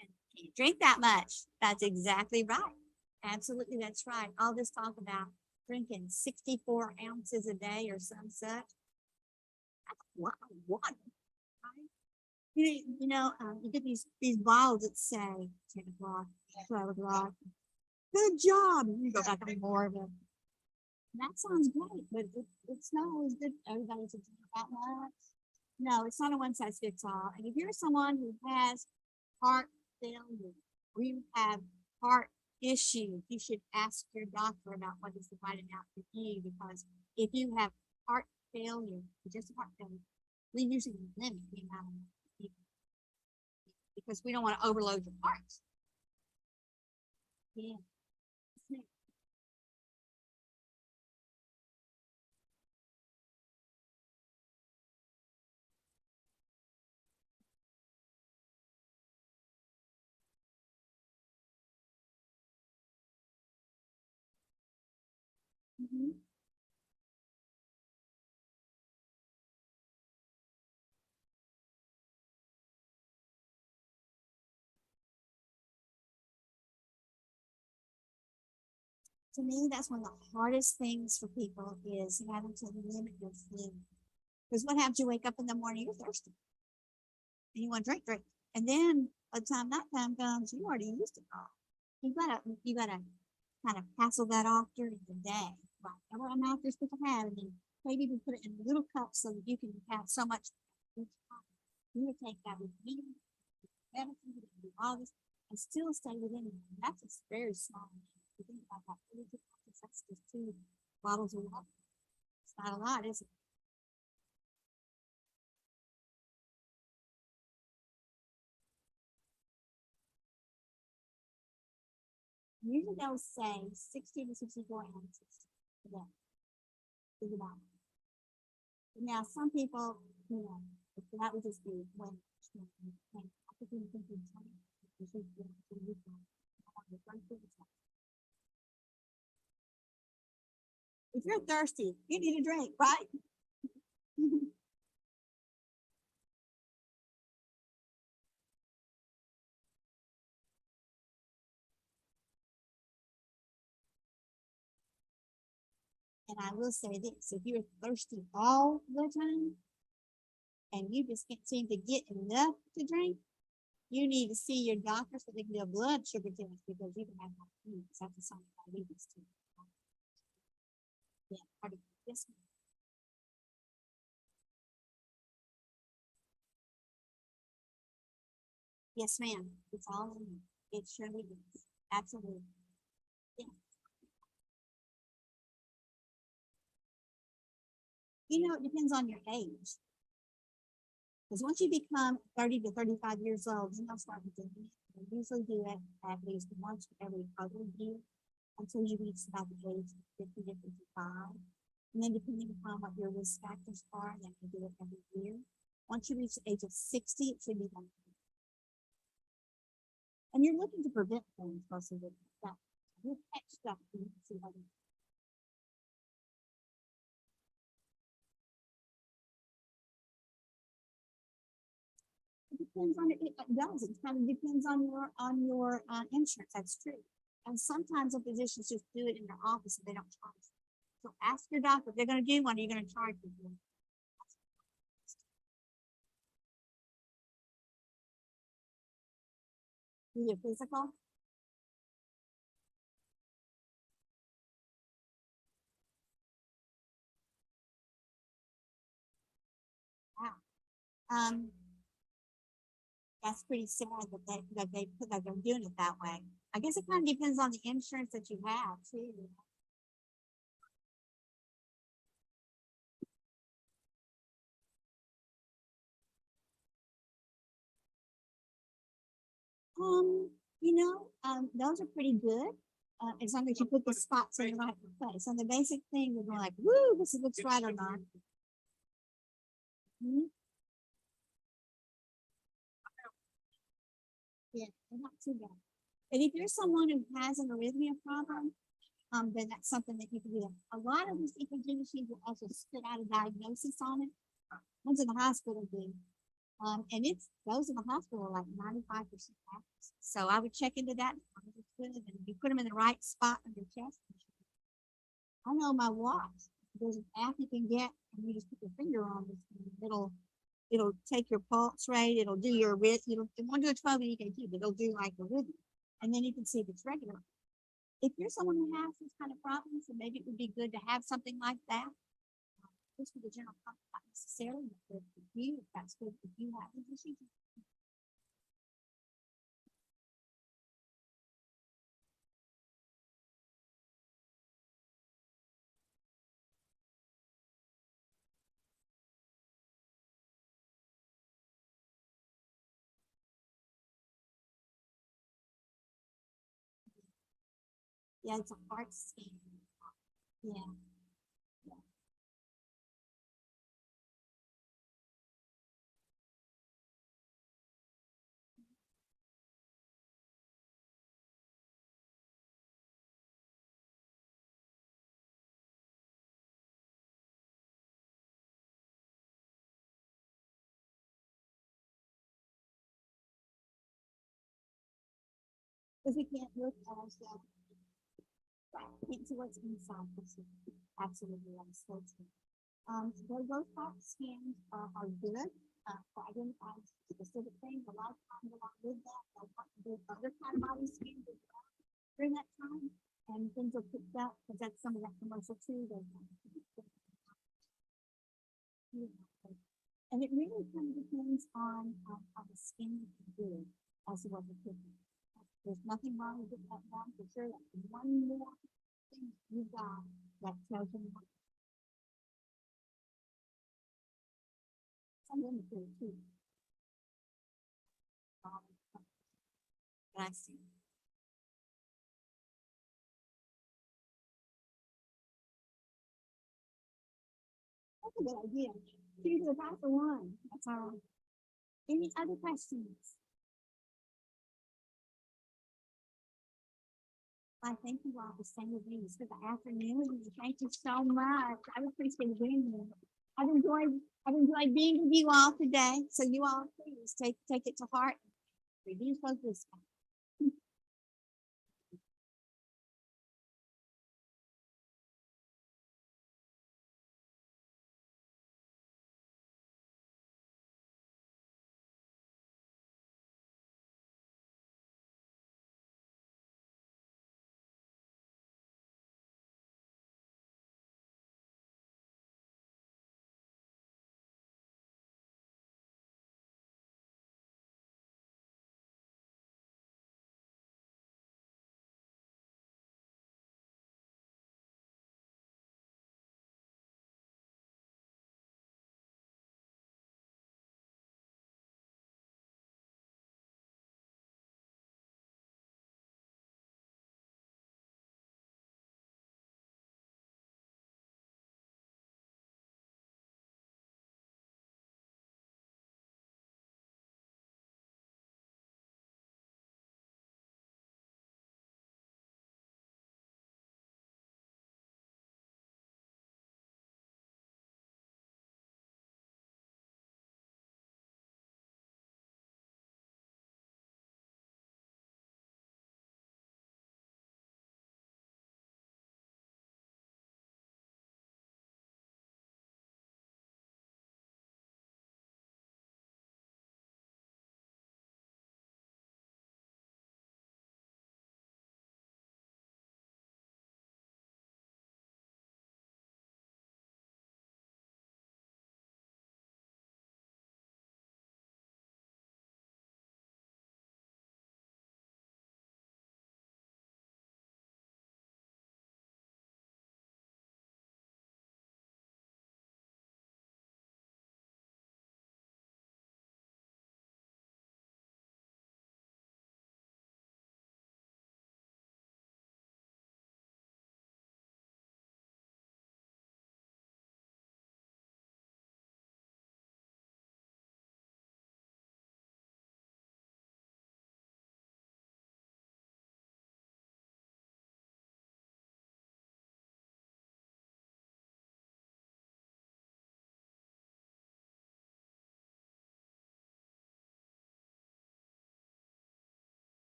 And can't drink that much. That's exactly right. Absolutely, that's right. All this talk about drinking 64 ounces a day or some such. That's a lot of water. Right? You get these bottles that say 10 o'clock, 12 o'clock. Good job. You go back and more of it. That sounds great, but it's not always good for everybody to drink that much. No, it's not a one size fits all. And if you're someone who has heart failure or you have heart issues, you should ask your doctor about what is the right amount for you because if you have heart failure, just heart failure, we usually limit the amount of people because we don't want to overload your heart. Yeah. Mhm. To me, that's one of the hardest things for people is having to limit your food. Because what happens? You wake up in the morning, you're thirsty, and you want to drink. And then by the time that time comes, you already used it all. You gotta kind of passel that off during the day. Right. And what amount you're supposed to have, and then maybe even put it in little cups so that you can have so much each time. You would take that with you, medicine, you can do all this, and still stay within it. And that's a very small amount. If you think about that, that's just 2 bottles of water. It's not a lot, is it? Usually they'll say 60 to 64 ounces a day is about. Now, some people, that would just be when I think you think it's if you're thirsty, you need a drink, right? And I will say this, if you're thirsty all the time and you just can't seem to get enough to drink, you need to see your doctor so they can do a blood sugar test because you can have diabetes. That's a sign of diabetes too. Yeah, yes, yes, ma'am. It's all in you. It surely is. Absolutely. Yeah. It depends on your age. Because once you become 30 to 35 years old, then you'll start doing it. You usually do it at least once every other year until you reach about the age of 50 to 55. And then depending upon what your risk factors are, then you do it every year. Once you reach the age of 60, it should be done. And you're looking to prevent things mostly with that. You catch stuff you can see how it depends on it. It does. It kind of depends on your insurance. That's true. And sometimes the physicians just do it in their office and they don't charge. So ask your doctor if they're going to do one. Are you going to charge them? Do your physical? Um, that's pretty sad that they're doing it that way. I guess it kind of depends on the insurance that you have too. Those are pretty good. As long as you put the spots in the right place. And the basic thing is like, woo, this looks right or not. Mhm. Yeah, they're not too bad. And if you're someone who has an arrhythmia problem, then that's something that you can do. A lot of these EKG machines will also spit out a diagnosis on it. Ones in the hospital do. And it's those in the hospital are like 95% accuracy. So I would check into that. And if you put them in the right spot on your chest. I know my watch. There's an app you can get, and you just put your finger on this. It'll take your pulse rate. It'll do your rhythm. It won't do a 12 EKG, but it'll do like a rhythm, and then you can see if it's regular. If you're someone who has this kind of problems, then maybe it would be good to have something like that. Just for the general public, not necessarily, but for you, if that's good, if you have these issues. Yeah, it's a heart scan. Yeah. Yeah. Because we can't look at ourselves. Can't see what's inside. Absolutely, I'm so true. Those heart scans are good for identifying specific things. A lot of times along with that, they'll have to do other kind of body scans as well during that time, and things are picked up because that's some of that commercial too. And it really kind of depends on how the skin is doing as to what the treatment. There's nothing wrong with that one for sure. That's one more thing you got that tells you some limited too. I see. That's a good idea. Choose the top of one. That's all. Any other questions? I thank you all for staying with me for the afternoon. Thank you so much. I appreciate being here. I've enjoyed I've enjoyed being with you all today. So you all please take it to heart. Reduce focus.